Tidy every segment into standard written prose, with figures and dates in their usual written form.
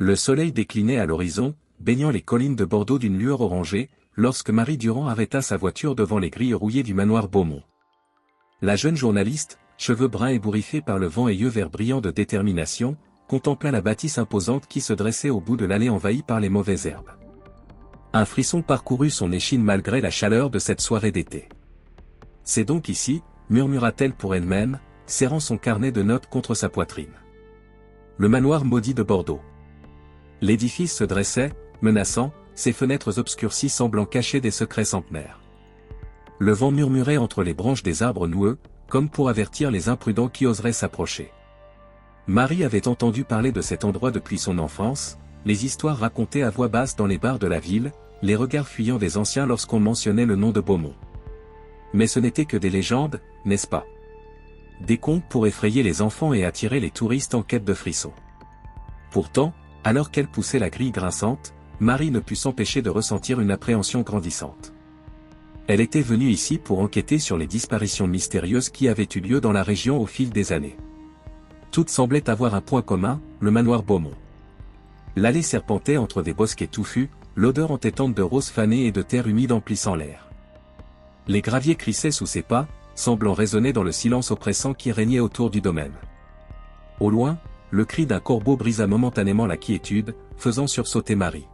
Le soleil déclinait à l'horizon, baignant les collines de Bordeaux d'une lueur orangée, lorsque Marie Durand arrêta sa voiture devant les grilles rouillées du manoir Beaumont. La jeune journaliste, cheveux bruns ébouriffés par le vent et yeux verts brillants de détermination, contempla la bâtisse imposante qui se dressait au bout de l'allée envahie par les mauvaises herbes. Un frisson parcourut son échine malgré la chaleur de cette soirée d'été. « C'est donc ici », murmura-t-elle pour elle-même, serrant son carnet de notes contre sa poitrine. Le manoir maudit de Bordeaux. L'édifice se dressait, menaçant, ses fenêtres obscurcies semblant cacher des secrets centenaires. Le vent murmurait entre les branches des arbres noueux, comme pour avertir les imprudents qui oseraient s'approcher. Marie avait entendu parler de cet endroit depuis son enfance, les histoires racontées à voix basse dans les bars de la ville, les regards fuyants des anciens lorsqu'on mentionnait le nom de Beaumont. Mais ce n'était que des légendes, n'est-ce pas? Des contes pour effrayer les enfants et attirer les touristes en quête de frissons. Pourtant, alors qu'elle poussait la grille grinçante, Marie ne put s'empêcher de ressentir une appréhension grandissante. Elle était venue ici pour enquêter sur les disparitions mystérieuses qui avaient eu lieu dans la région au fil des années. Toutes semblaient avoir un point commun, le manoir Beaumont. L'allée serpentait entre des bosquets touffus, l'odeur entêtante de roses fanées et de terre humide emplissant l'air. Les graviers crissaient sous ses pas, semblant résonner dans le silence oppressant qui régnait autour du domaine. Au loin, le cri d'un corbeau brisa momentanément la quiétude, faisant sursauter Marie.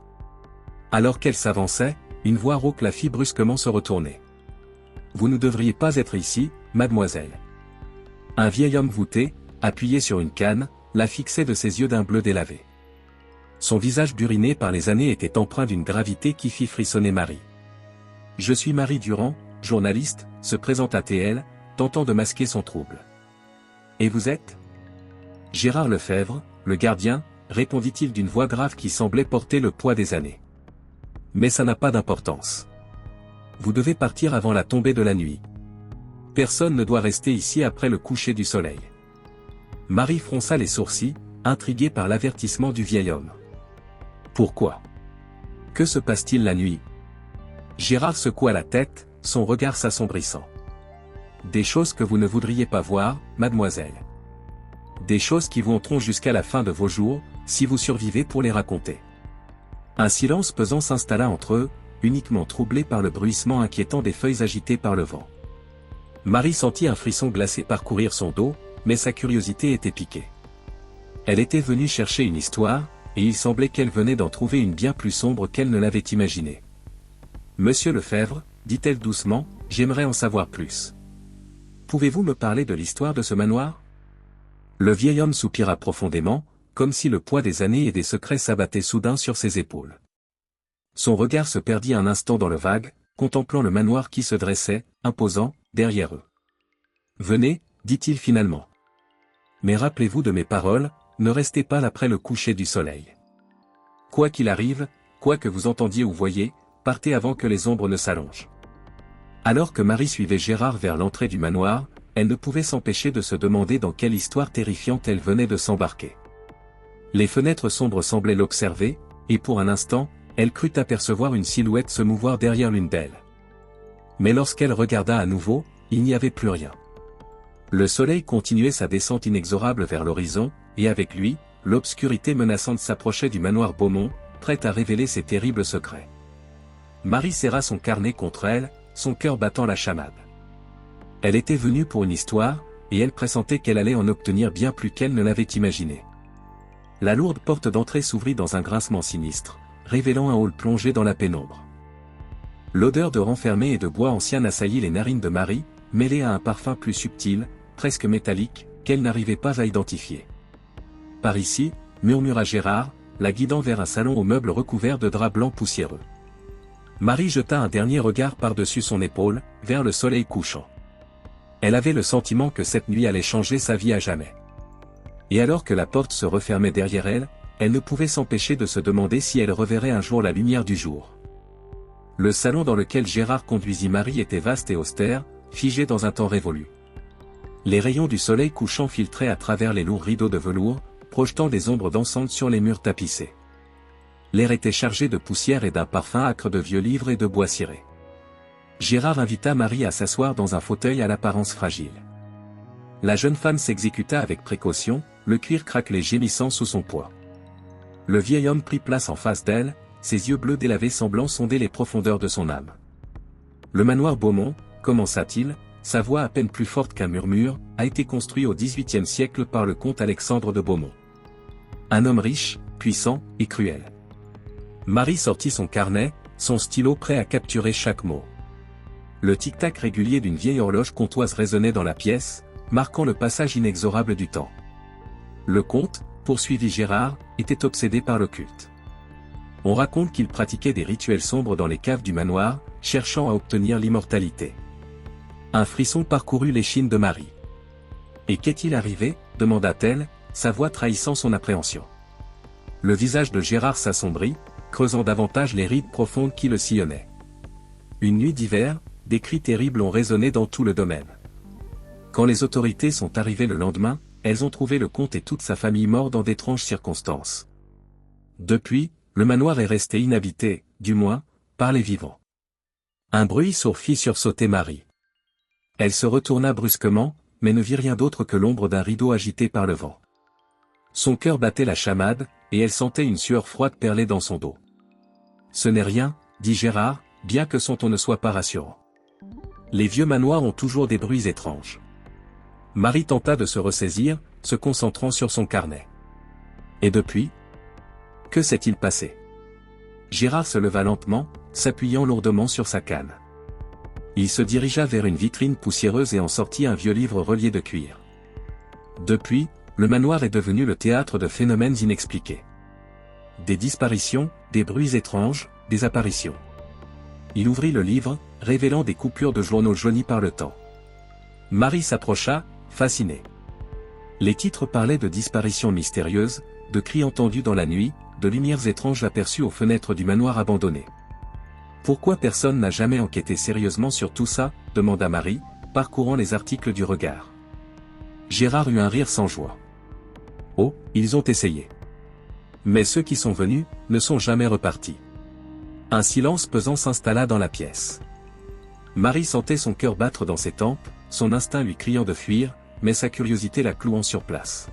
Alors qu'elle s'avançait, une voix rauque la fit brusquement se retourner. « Vous ne devriez pas être ici, mademoiselle. » Un vieil homme voûté, appuyé sur une canne, la fixait de ses yeux d'un bleu délavé. Son visage buriné par les années était empreint d'une gravité qui fit frissonner Marie. « Je suis Marie Durand, journaliste », se présenta-t-elle, tentant de masquer son trouble. « Et vous êtes ?» « Gérard Lefebvre, le gardien », répondit-il d'une voix grave qui semblait porter le poids des années. « Mais ça n'a pas d'importance. Vous devez partir avant la tombée de la nuit. Personne ne doit rester ici après le coucher du soleil. » Marie fronça les sourcils, intriguée par l'avertissement du vieil homme. « Pourquoi? Que se passe-t-il la nuit ?» Gérard secoua la tête, son regard s'assombrissant. « Des choses que vous ne voudriez pas voir, mademoiselle. Des choses qui vous hanteront jusqu'à la fin de vos jours, si vous survivez pour les raconter. » Un silence pesant s'installa entre eux, uniquement troublé par le bruissement inquiétant des feuilles agitées par le vent. Marie sentit un frisson glacé parcourir son dos, mais sa curiosité était piquée. Elle était venue chercher une histoire, et il semblait qu'elle venait d'en trouver une bien plus sombre qu'elle ne l'avait imaginée. « Monsieur Lefebvre, dit-elle doucement, j'aimerais en savoir plus. Pouvez-vous me parler de l'histoire de ce manoir ?» Le vieil homme soupira profondément, comme si le poids des années et des secrets s'abattait soudain sur ses épaules. Son regard se perdit un instant dans le vague, contemplant le manoir qui se dressait, imposant, derrière eux. « Venez, dit-il finalement. Mais rappelez-vous de mes paroles, ne restez pas là après le coucher du soleil. Quoi qu'il arrive, quoi que vous entendiez ou voyiez, partez avant que les ombres ne s'allongent. » Alors que Marie suivait Gérard vers l'entrée du manoir, elle ne pouvait s'empêcher de se demander dans quelle histoire terrifiante elle venait de s'embarquer. Les fenêtres sombres semblaient l'observer, et pour un instant, elle crut apercevoir une silhouette se mouvoir derrière l'une d'elles. Mais lorsqu'elle regarda à nouveau, il n'y avait plus rien. Le soleil continuait sa descente inexorable vers l'horizon, et avec lui, l'obscurité menaçante s'approchait du manoir Beaumont, prête à révéler ses terribles secrets. Marie serra son carnet contre elle, son cœur battant la chamade. Elle était venue pour une histoire, et elle pressentait qu'elle allait en obtenir bien plus qu'elle ne l'avait imaginé. La lourde porte d'entrée s'ouvrit dans un grincement sinistre, révélant un hall plongé dans la pénombre. L'odeur de renfermé et de bois ancien assaillit les narines de Marie, mêlée à un parfum plus subtil, presque métallique, qu'elle n'arrivait pas à identifier. « Par ici », murmura Gérard, la guidant vers un salon aux meubles recouverts de draps blancs poussiéreux. Marie jeta un dernier regard par-dessus son épaule, vers le soleil couchant. Elle avait le sentiment que cette nuit allait changer sa vie à jamais. Et alors que la porte se refermait derrière elle, elle ne pouvait s'empêcher de se demander si elle reverrait un jour la lumière du jour. Le salon dans lequel Gérard conduisit Marie était vaste et austère, figé dans un temps révolu. Les rayons du soleil couchant filtraient à travers les lourds rideaux de velours, projetant des ombres dansantes sur les murs tapissés. L'air était chargé de poussière et d'un parfum âcre de vieux livres et de bois ciré. Gérard invita Marie à s'asseoir dans un fauteuil à l'apparence fragile. La jeune femme s'exécuta avec précaution, le cuir craquelait gémissant sous son poids. Le vieil homme prit place en face d'elle, ses yeux bleus délavés semblant sonder les profondeurs de son âme. Le manoir Beaumont, commença-t-il, sa voix à peine plus forte qu'un murmure, a été construit au XVIIIe siècle par le comte Alexandre de Beaumont. Un homme riche, puissant et cruel. Marie sortit son carnet, son stylo prêt à capturer chaque mot. Le tic-tac régulier d'une vieille horloge comtoise résonnait dans la pièce, marquant le passage inexorable du temps. Le comte, poursuivit Gérard, était obsédé par le culte. On raconte qu'il pratiquait des rituels sombres dans les caves du manoir, cherchant à obtenir l'immortalité. Un frisson parcourut l'échine de Marie. « Et qu'est-il arrivé » demanda-t-elle, sa voix trahissant son appréhension. Le visage de Gérard s'assombrit, creusant davantage les rides profondes qui le sillonnaient. Une nuit d'hiver, des cris terribles ont résonné dans tout le domaine. Quand les autorités sont arrivées le lendemain, elles ont trouvé le comte et toute sa famille morts dans d'étranges circonstances. Depuis, le manoir est resté inhabité, du moins, par les vivants. Un bruit sourd fit sursauter Marie. Elle se retourna brusquement, mais ne vit rien d'autre que l'ombre d'un rideau agité par le vent. Son cœur battait la chamade, et elle sentait une sueur froide perler dans son dos. « Ce n'est rien, » dit Gérard, bien que son ton ne soit pas rassurant. Les vieux manoirs ont toujours des bruits étranges. Marie tenta de se ressaisir, se concentrant sur son carnet. Et depuis ? Que s'est-il passé ? Gérard se leva lentement, s'appuyant lourdement sur sa canne. Il se dirigea vers une vitrine poussiéreuse et en sortit un vieux livre relié de cuir. Depuis, le manoir est devenu le théâtre de phénomènes inexpliqués. Des disparitions, des bruits étranges, des apparitions. Il ouvrit le livre, révélant des coupures de journaux jaunis par le temps. Marie s'approcha, fascinée. Les titres parlaient de disparitions mystérieuses, de cris entendus dans la nuit, de lumières étranges aperçues aux fenêtres du manoir abandonné. « Pourquoi personne n'a jamais enquêté sérieusement sur tout ça ?» demanda Marie, parcourant les articles du regard. Gérard eut un rire sans joie. « Oh, ils ont essayé. Mais ceux qui sont venus, ne sont jamais repartis. » Un silence pesant s'installa dans la pièce. Marie sentait son cœur battre dans ses tempes, son instinct lui criant de fuir, mais sa curiosité la clouant sur place.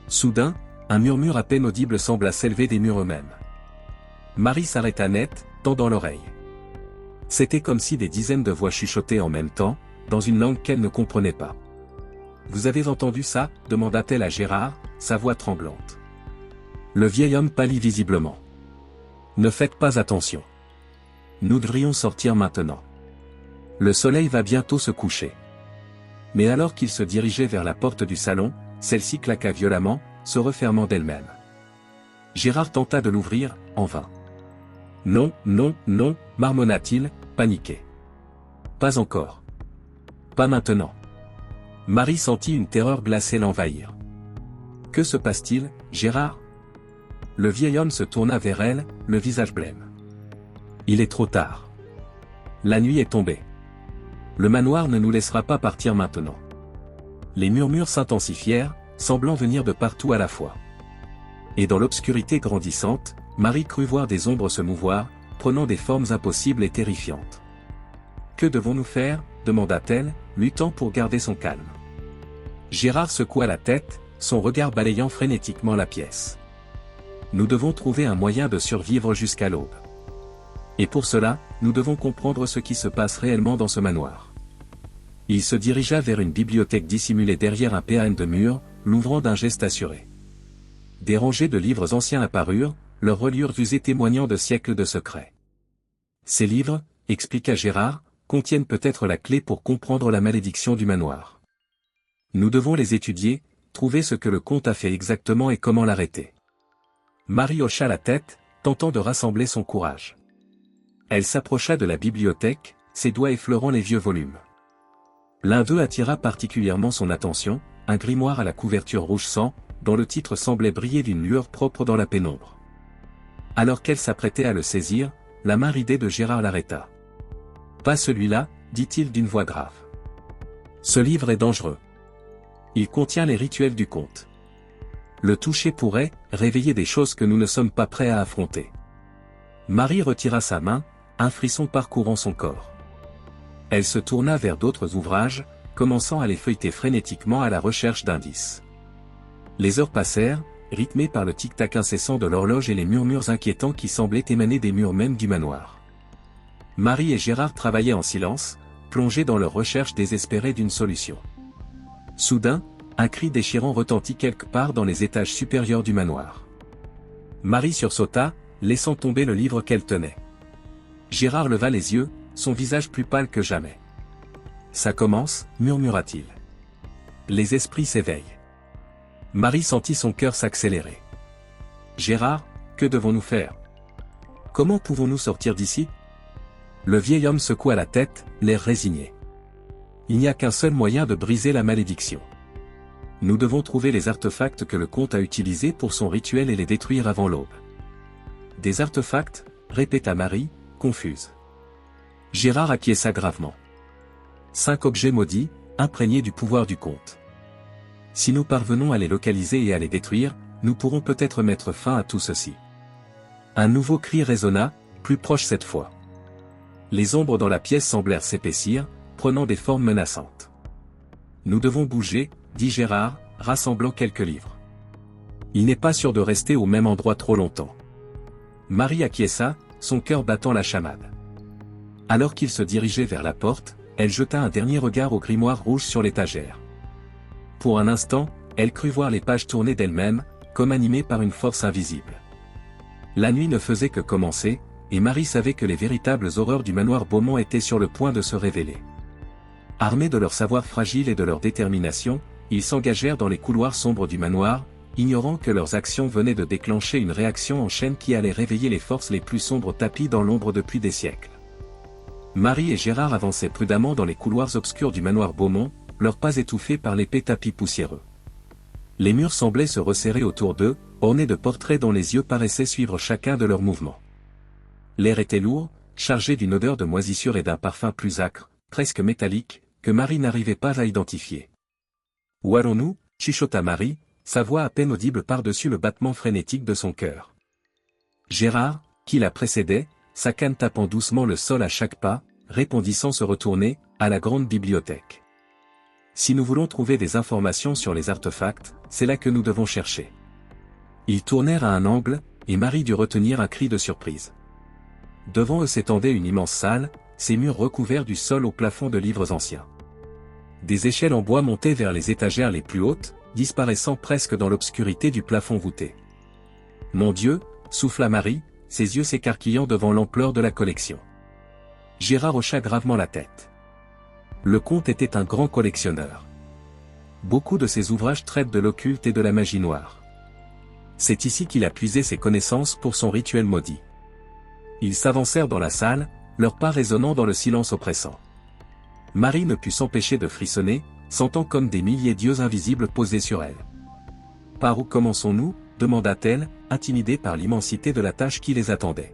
Soudain, un murmure à peine audible sembla s'élever des murs eux-mêmes. Marie s'arrêta net, tendant l'oreille. C'était comme si des dizaines de voix chuchotaient en même temps, dans une langue qu'elle ne comprenait pas. « Vous avez entendu ça ?» demanda-t-elle à Gérard, sa voix tremblante. Le vieil homme pâlit visiblement. « Ne faites pas attention. Nous devrions sortir maintenant. Le soleil va bientôt se coucher. » Mais alors qu'il se dirigeait vers la porte du salon, celle-ci claqua violemment, se refermant d'elle-même. Gérard tenta de l'ouvrir, en vain. « Non, non, non » marmonna-t-il, paniqué. « Pas encore. Pas maintenant. » Marie sentit une terreur glacée l'envahir. « Que se passe-t-il, Gérard ?» Le vieil homme se tourna vers elle, le visage blême. « Il est trop tard. La nuit est tombée. Le manoir ne nous laissera pas partir maintenant. » Les murmures s'intensifièrent, semblant venir de partout à la fois. Et dans l'obscurité grandissante, Marie crut voir des ombres se mouvoir, prenant des formes impossibles et terrifiantes. « Que devons-nous faire ?» demanda-t-elle, luttant pour garder son calme. Gérard secoua la tête, son regard balayant frénétiquement la pièce. « Nous devons trouver un moyen de survivre jusqu'à l'aube. Et pour cela, nous devons comprendre ce qui se passe réellement dans ce manoir. » Il se dirigea vers une bibliothèque dissimulée derrière un PAN de mur, l'ouvrant d'un geste assuré. Des rangées de livres anciens apparurent, leurs reliures usées témoignant de siècles de secrets. Ces livres, expliqua Gérard, contiennent peut-être la clé pour comprendre la malédiction du manoir. Nous devons les étudier, trouver ce que le comte a fait exactement et comment l'arrêter. Marie hocha la tête, tentant de rassembler son courage. Elle s'approcha de la bibliothèque, ses doigts effleurant les vieux volumes. L'un d'eux attira particulièrement son attention, un grimoire à la couverture rouge sang, dont le titre semblait briller d'une lueur propre dans la pénombre. Alors qu'elle s'apprêtait à le saisir, la main ridée de Gérard l'arrêta. « Pas celui-là, dit-il d'une voix grave. Ce livre est dangereux. Il contient les rituels du comte. Le toucher pourrait réveiller des choses que nous ne sommes pas prêts à affronter. » Marie retira sa main, un frisson parcourant son corps. Elle se tourna vers d'autres ouvrages, commençant à les feuilleter frénétiquement à la recherche d'indices. Les heures passèrent, rythmée par le tic-tac incessant de l'horloge et les murmures inquiétants qui semblaient émaner des murs même du manoir. Marie et Gérard travaillaient en silence, plongés dans leur recherche désespérée d'une solution. Soudain, un cri déchirant retentit quelque part dans les étages supérieurs du manoir. Marie sursauta, laissant tomber le livre qu'elle tenait. Gérard leva les yeux, son visage plus pâle que jamais. « Ça commence » murmura-t-il. « Les esprits s'éveillent. » Marie sentit son cœur s'accélérer. « Gérard, que devons-nous faire? Comment pouvons-nous sortir d'ici » Le vieil homme secoua la tête, l'air résigné. « Il n'y a qu'un seul moyen de briser la malédiction. Nous devons trouver les artefacts que le comte a utilisés pour son rituel et les détruire avant l'aube. » « Des artefacts » répéta Marie, confuse. Gérard acquiesça gravement. 5 objets maudits, imprégnés du pouvoir du comte. Si nous parvenons à les localiser et à les détruire, nous pourrons peut-être mettre fin à tout ceci. Un nouveau cri résonna, plus proche cette fois. Les ombres dans la pièce semblèrent s'épaissir, prenant des formes menaçantes. Nous devons bouger, dit Gérard, rassemblant quelques livres. Il n'est pas sûr de rester au même endroit trop longtemps. Marie acquiesça, son cœur battant la chamade. Alors qu'il se dirigeait vers la porte, elle jeta un dernier regard au grimoire rouge sur l'étagère. Pour un instant, elle crut voir les pages tourner d'elles-mêmes, comme animées par une force invisible. La nuit ne faisait que commencer, et Marie savait que les véritables horreurs du manoir Beaumont étaient sur le point de se révéler. Armés de leur savoir fragile et de leur détermination, ils s'engagèrent dans les couloirs sombres du manoir, ignorant que leurs actions venaient de déclencher une réaction en chaîne qui allait réveiller les forces les plus sombres tapies dans l'ombre depuis des siècles. Marie et Gérard avançaient prudemment dans les couloirs obscurs du manoir Beaumont, leurs pas étouffés par l'épais tapis poussiéreux. Les murs semblaient se resserrer autour d'eux, ornés de portraits dont les yeux paraissaient suivre chacun de leurs mouvements. L'air était lourd, chargé d'une odeur de moisissure et d'un parfum plus âcre, presque métallique, que Marie n'arrivait pas à identifier. « Où allons-nous » chuchota Marie, sa voix à peine audible par-dessus le battement frénétique de son cœur. Gérard, qui la précédait, sa canne tapant doucement le sol à chaque pas, répondit sans se retourner, à la grande bibliothèque. Si nous voulons trouver des informations sur les artefacts, c'est là que nous devons chercher. Ils tournèrent à un angle, et Marie dut retenir un cri de surprise. Devant eux s'étendait une immense salle, ses murs recouverts du sol au plafond de livres anciens. Des échelles en bois montaient vers les étagères les plus hautes, disparaissant presque dans l'obscurité du plafond voûté. « Mon Dieu » souffla Marie, ses yeux s'écarquillant devant l'ampleur de la collection. Gérard hocha gravement la tête. Le comte était un grand collectionneur. Beaucoup de ses ouvrages traitent de l'occulte et de la magie noire. C'est ici qu'il a puisé ses connaissances pour son rituel maudit. Ils s'avancèrent dans la salle, leurs pas résonnant dans le silence oppressant. Marie ne put s'empêcher de frissonner, sentant comme des milliers d'yeux invisibles posés sur elle. « Par où commençons-nous » demanda-t-elle, intimidée par l'immensité de la tâche qui les attendait.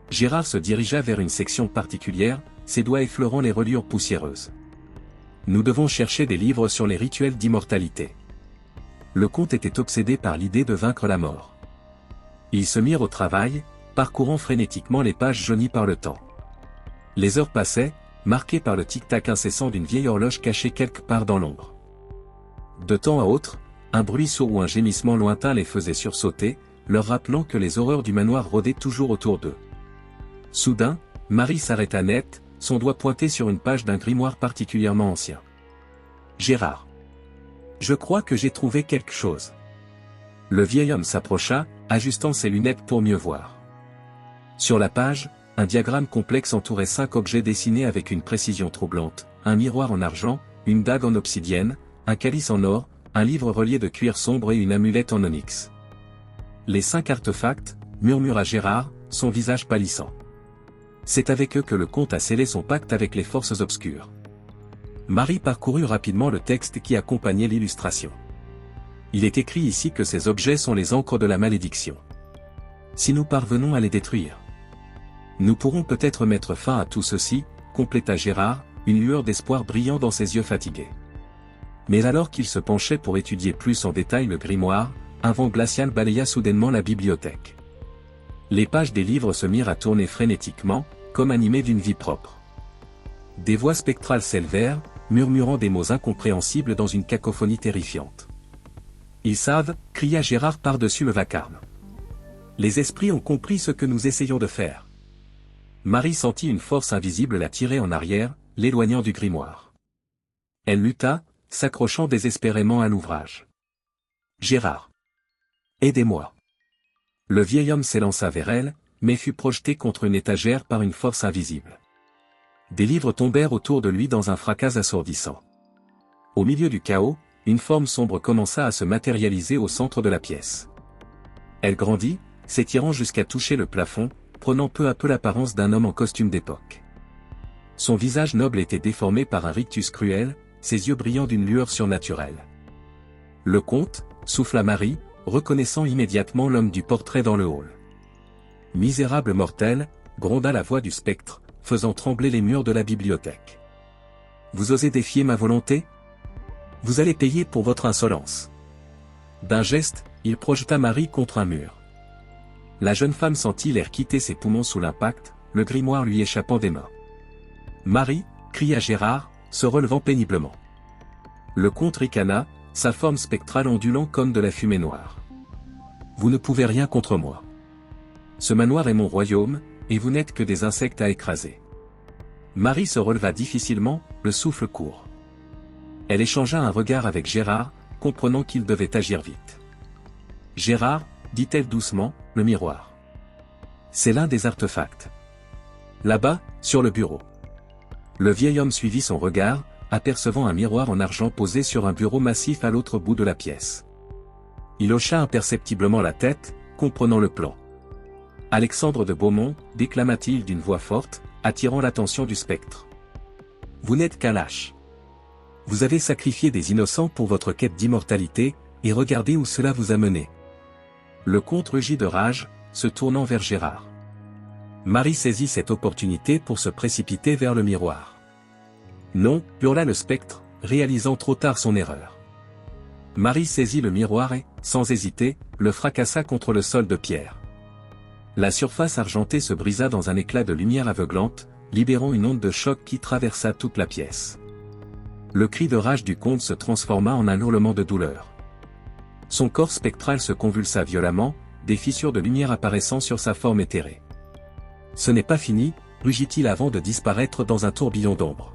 Gérard se dirigea vers une section particulière, ses doigts effleurant les reliures poussiéreuses. « Nous devons chercher des livres sur les rituels d'immortalité. » Le comte était obsédé par l'idée de vaincre la mort. Ils se mirent au travail, parcourant frénétiquement les pages jaunies par le temps. Les heures passaient, marquées par le tic-tac incessant d'une vieille horloge cachée quelque part dans l'ombre. De temps à autre, un bruit sourd ou un gémissement lointain les faisait sursauter, leur rappelant que les horreurs du manoir rôdaient toujours autour d'eux. Soudain, Marie s'arrêta net, son doigt pointé sur une page d'un grimoire particulièrement ancien. « Gérard. Je crois que j'ai trouvé quelque chose. » Le vieil homme s'approcha, ajustant ses lunettes pour mieux voir. Sur la page, un diagramme complexe entourait 5 objets dessinés avec une précision troublante, un miroir en argent, une dague en obsidienne, un calice en or, un livre relié de cuir sombre et une amulette en onyx. Les 5 artefacts, murmura Gérard, son visage pâlissant. C'est avec eux que le comte a scellé son pacte avec les forces obscures. Marie parcourut rapidement le texte qui accompagnait l'illustration. Il est écrit ici que ces objets sont les encres de la malédiction. Si nous parvenons à les détruire, nous pourrons peut-être mettre fin à tout ceci, compléta Gérard, une lueur d'espoir brillant dans ses yeux fatigués. Mais alors qu'il se penchait pour étudier plus en détail le grimoire, un vent glacial balaya soudainement la bibliothèque. Les pages des livres se mirent à tourner frénétiquement, comme animées d'une vie propre. Des voix spectrales s'élevèrent, murmurant des mots incompréhensibles dans une cacophonie terrifiante. Ils savent, cria Gérard par-dessus le vacarme. Les esprits ont compris ce que nous essayons de faire. Marie sentit une force invisible la tirer en arrière, l'éloignant du grimoire. Elle lutta, s'accrochant désespérément à l'ouvrage. Gérard. Aidez-moi. Le vieil homme s'élança vers elle, mais fut projeté contre une étagère par une force invisible. Des livres tombèrent autour de lui dans un fracas assourdissant. Au milieu du chaos, une forme sombre commença à se matérialiser au centre de la pièce. Elle grandit, s'étirant jusqu'à toucher le plafond, prenant peu à peu l'apparence d'un homme en costume d'époque. Son visage noble était déformé par un rictus cruel, ses yeux brillant d'une lueur surnaturelle. Le comte, souffla Marie, reconnaissant immédiatement l'homme du portrait dans le hall. Misérable mortel, gronda la voix du spectre, faisant trembler les murs de la bibliothèque. Vous osez défier ma volonté? Vous allez payer pour votre insolence. D'un geste, il projeta Marie contre un mur. La jeune femme sentit l'air quitter ses poumons sous l'impact, le grimoire lui échappant des mains. Marie, cria Gérard, se relevant péniblement. Le comte ricana, sa forme spectrale ondulant comme de la fumée noire. Vous ne pouvez rien contre moi. Ce manoir est mon royaume, et vous n'êtes que des insectes à écraser. Marie se releva difficilement, le souffle court. Elle échangea un regard avec Gérard, comprenant qu'il devait agir vite. Gérard, dit-elle doucement, le miroir. C'est l'un des artefacts. Là-bas, sur le bureau. Le vieil homme suivit son regard, apercevant un miroir en argent posé sur un bureau massif à l'autre bout de la pièce. Il hocha imperceptiblement la tête, comprenant le plan. Alexandre de Beaumont, déclama-t-il d'une voix forte, attirant l'attention du spectre. Vous n'êtes qu'un lâche. Vous avez sacrifié des innocents pour votre quête d'immortalité, et regardez où cela vous a mené. Le comte rugit de rage, se tournant vers Gérard. Marie saisit cette opportunité pour se précipiter vers le miroir. Non, hurla le spectre, réalisant trop tard son erreur. Marie saisit le miroir et, sans hésiter, le fracassa contre le sol de pierre. La surface argentée se brisa dans un éclat de lumière aveuglante, libérant une onde de choc qui traversa toute la pièce. Le cri de rage du comte se transforma en un hurlement de douleur. Son corps spectral se convulsa violemment, des fissures de lumière apparaissant sur sa forme éthérée. Ce n'est pas fini, rugit-il avant de disparaître dans un tourbillon d'ombre.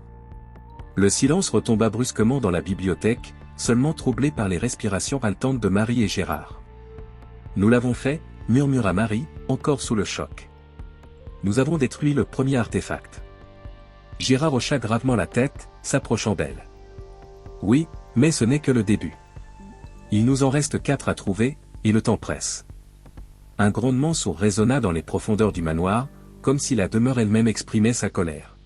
Le silence retomba brusquement dans la bibliothèque, seulement troublé par les respirations haletantes de Marie et Gérard. Nous l'avons fait, murmura Marie, encore sous le choc. Nous avons détruit le premier artefact. Gérard hocha gravement la tête, s'approchant d'elle. Oui, mais ce n'est que le début. Il nous en reste 4 à trouver, et le temps presse. Un grondement sourd résonna dans les profondeurs du manoir, comme si la demeure elle-même exprimait sa colère.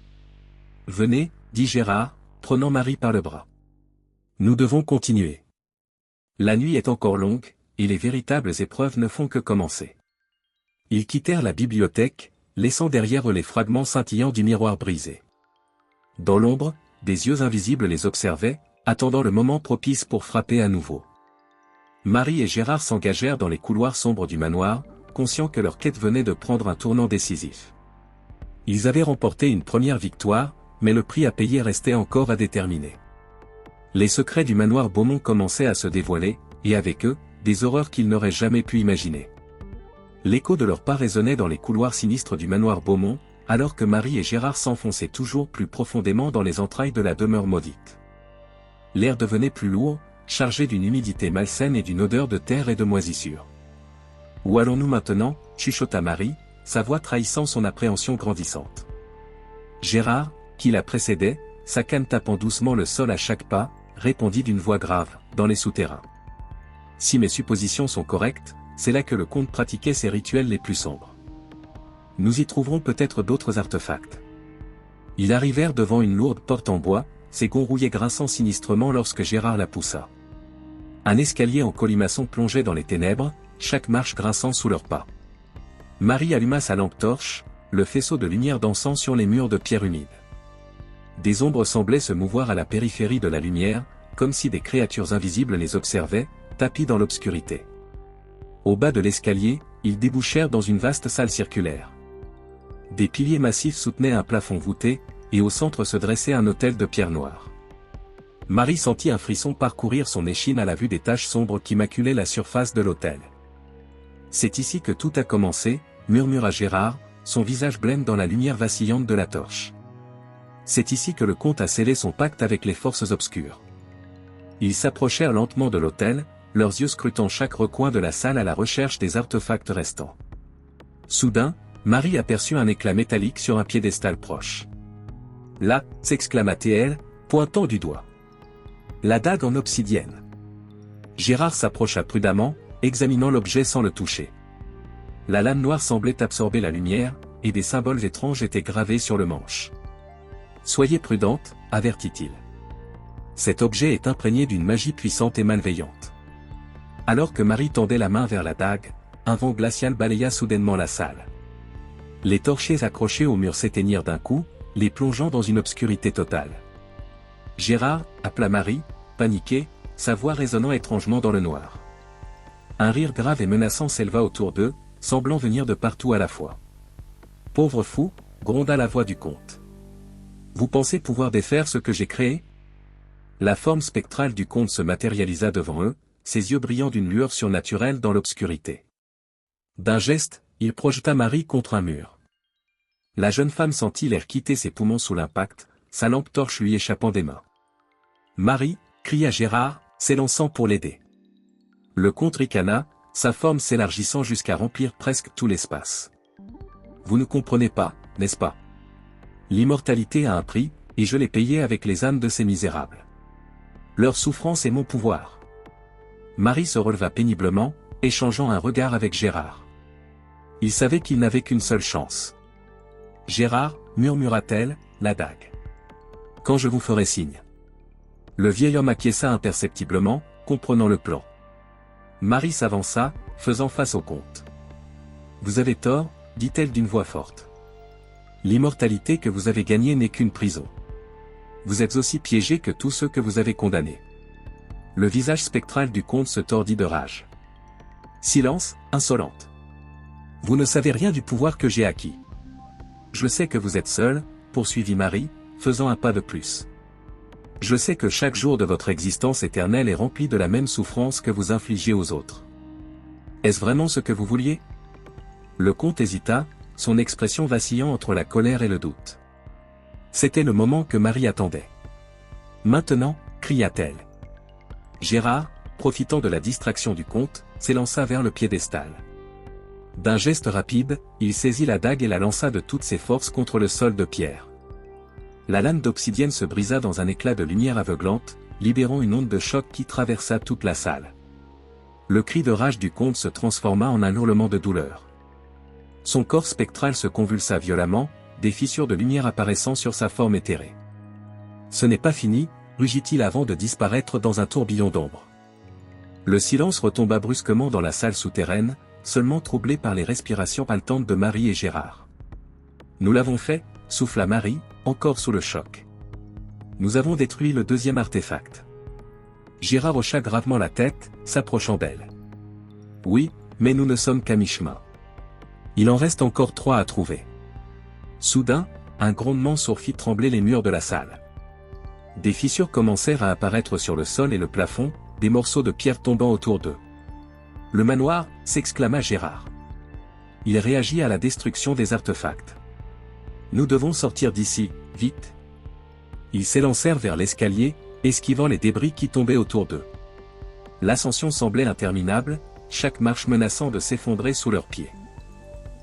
Venez, dit Gérard, prenant Marie par le bras. Nous devons continuer. La nuit est encore longue, et les véritables épreuves ne font que commencer. Ils quittèrent la bibliothèque, laissant derrière eux les fragments scintillants du miroir brisé. Dans l'ombre, des yeux invisibles les observaient, attendant le moment propice pour frapper à nouveau. Marie et Gérard s'engagèrent dans les couloirs sombres du manoir, conscients que leur quête venait de prendre un tournant décisif. Ils avaient remporté une première victoire, mais le prix à payer restait encore à déterminer. Les secrets du manoir Beaumont commençaient à se dévoiler, et avec eux, des horreurs qu'ils n'auraient jamais pu imaginer. L'écho de leurs pas résonnait dans les couloirs sinistres du manoir Beaumont, alors que Marie et Gérard s'enfonçaient toujours plus profondément dans les entrailles de la demeure maudite. L'air devenait plus lourd, chargé d'une humidité malsaine et d'une odeur de terre et de moisissure. « Où allons-nous maintenant » chuchota Marie, sa voix trahissant son appréhension grandissante. Gérard, qui la précédait, sa canne tapant doucement le sol à chaque pas, répondit d'une voix grave, dans les souterrains. Si mes suppositions sont correctes, c'est là que le comte pratiquait ses rituels les plus sombres. Nous y trouverons peut-être d'autres artefacts. Ils arrivèrent devant une lourde porte en bois, ses gonds rouillés grinçant sinistrement lorsque Gérard la poussa. Un escalier en colimaçon plongeait dans les ténèbres, chaque marche grinçant sous leurs pas. Marie alluma sa lampe torche, le faisceau de lumière dansant sur les murs de pierre humide. Des ombres semblaient se mouvoir à la périphérie de la lumière, comme si des créatures invisibles les observaient, tapis dans l'obscurité. Au bas de l'escalier, ils débouchèrent dans une vaste salle circulaire. Des piliers massifs soutenaient un plafond voûté, et au centre se dressait un autel de pierre noire. Marie sentit un frisson parcourir son échine à la vue des taches sombres qui maculaient la surface de l'autel. C'est ici que tout a commencé, murmura Gérard, son visage blême dans la lumière vacillante de la torche. C'est ici que le comte a scellé son pacte avec les forces obscures. Ils s'approchèrent lentement de l'autel, leurs yeux scrutant chaque recoin de la salle à la recherche des artefacts restants. Soudain, Marie aperçut un éclat métallique sur un piédestal proche. Là, s'exclama-t-elle, pointant du doigt. La dague en obsidienne. Gérard s'approcha prudemment, examinant l'objet sans le toucher. La lame noire semblait absorber la lumière, et des symboles étranges étaient gravés sur le manche. « Soyez prudente, avertit-il. Cet objet est imprégné d'une magie puissante et malveillante. » Alors que Marie tendait la main vers la dague, un vent glacial balaya soudainement la salle. Les torchers accrochés au mur s'éteignirent d'un coup, les plongeant dans une obscurité totale. Gérard appela Marie, paniqué, sa voix résonnant étrangement dans le noir. Un rire grave et menaçant s'éleva autour d'eux, semblant venir de partout à la fois. « Pauvre fou !» gronda la voix du comte. « Vous pensez pouvoir défaire ce que j'ai créé ?» La forme spectrale du comte se matérialisa devant eux, ses yeux brillant d'une lueur surnaturelle dans l'obscurité. D'un geste, il projeta Marie contre un mur. La jeune femme sentit l'air quitter ses poumons sous l'impact, sa lampe torche lui échappant des mains. « Marie !» cria Gérard, s'élançant pour l'aider. Le comte ricana, sa forme s'élargissant jusqu'à remplir presque tout l'espace. « Vous ne comprenez pas, n'est-ce pas? L'immortalité a un prix, et je l'ai payé avec les âmes de ces misérables. Leur souffrance est mon pouvoir. » Marie se releva péniblement, échangeant un regard avec Gérard. Il savait qu'il n'avait qu'une seule chance. « Gérard, murmura-t-elle, la dague. Quand je vous ferai signe. » Le vieil homme acquiesça imperceptiblement, comprenant le plan. Marie s'avança, faisant face au comte. « Vous avez tort, dit-elle d'une voix forte. L'immortalité que vous avez gagnée n'est qu'une prison. Vous êtes aussi piégé que tous ceux que vous avez condamnés. » Le visage spectral du comte se tordit de rage. « Silence, insolente. Vous ne savez rien du pouvoir que j'ai acquis. Je sais que vous êtes seul, poursuivit Marie, faisant un pas de plus. Je sais que chaque jour de votre existence éternelle est rempli de la même souffrance que vous infligez aux autres. Est-ce vraiment ce que vous vouliez ? » Le comte hésita, son expression vacillant entre la colère et le doute. C'était le moment que Marie attendait. « Maintenant !» cria-t-elle. Gérard, profitant de la distraction du comte, s'élança vers le piédestal. D'un geste rapide, il saisit la dague et la lança de toutes ses forces contre le sol de pierre. La lame d'obsidienne se brisa dans un éclat de lumière aveuglante, libérant une onde de choc qui traversa toute la salle. Le cri de rage du comte se transforma en un hurlement de douleur. Son corps spectral se convulsa violemment, des fissures de lumière apparaissant sur sa forme éthérée. « Ce n'est pas fini !» rugit-il avant de disparaître dans un tourbillon d'ombre. Le silence retomba brusquement dans la salle souterraine, seulement troublé par les respirations haletantes de Marie et Gérard. « Nous l'avons fait !» souffla Marie, encore sous le choc. « Nous avons détruit le deuxième artefact. » Gérard hocha gravement la tête, s'approchant d'elle. « Oui, mais nous ne sommes qu'à mi-chemin. Il en reste encore 3 à trouver. » Soudain, un grondement sourd fit trembler les murs de la salle. Des fissures commencèrent à apparaître sur le sol et le plafond, des morceaux de pierre tombant autour d'eux. « Le manoir !» s'exclama Gérard. Il réagit à la destruction des artefacts. « Nous devons sortir d'ici, vite !» Ils s'élancèrent vers l'escalier, esquivant les débris qui tombaient autour d'eux. L'ascension semblait interminable, chaque marche menaçant de s'effondrer sous leurs pieds.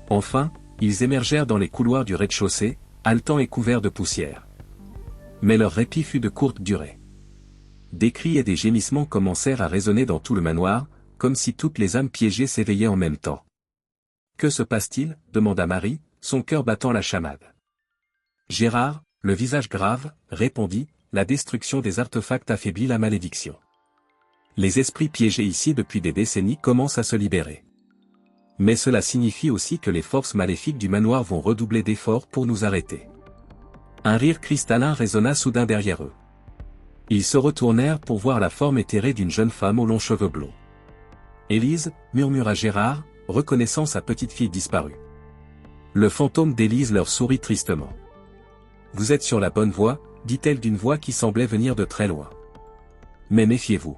Enfin, ils émergèrent dans les couloirs du rez-de-chaussée, haletants et couverts de poussière. Mais leur répit fut de courte durée. Des cris et des gémissements commencèrent à résonner dans tout le manoir, comme si toutes les âmes piégées s'éveillaient en même temps. « Que se passe-t-il » demanda Marie, son cœur battant la chamade. Gérard, le visage grave, répondit, « La destruction des artefacts affaiblit la malédiction. Les esprits piégés ici depuis des décennies commencent à se libérer. Mais cela signifie aussi que les forces maléfiques du manoir vont redoubler d'efforts pour nous arrêter. » Un rire cristallin résonna soudain derrière eux. Ils se retournèrent pour voir la forme éthérée d'une jeune femme aux longs cheveux blonds. « Élise » murmura Gérard, reconnaissant sa petite-fille disparue. Le fantôme d'Élise leur sourit tristement. « Vous êtes sur la bonne voie » dit-elle d'une voix qui semblait venir de très loin. Mais méfiez-vous.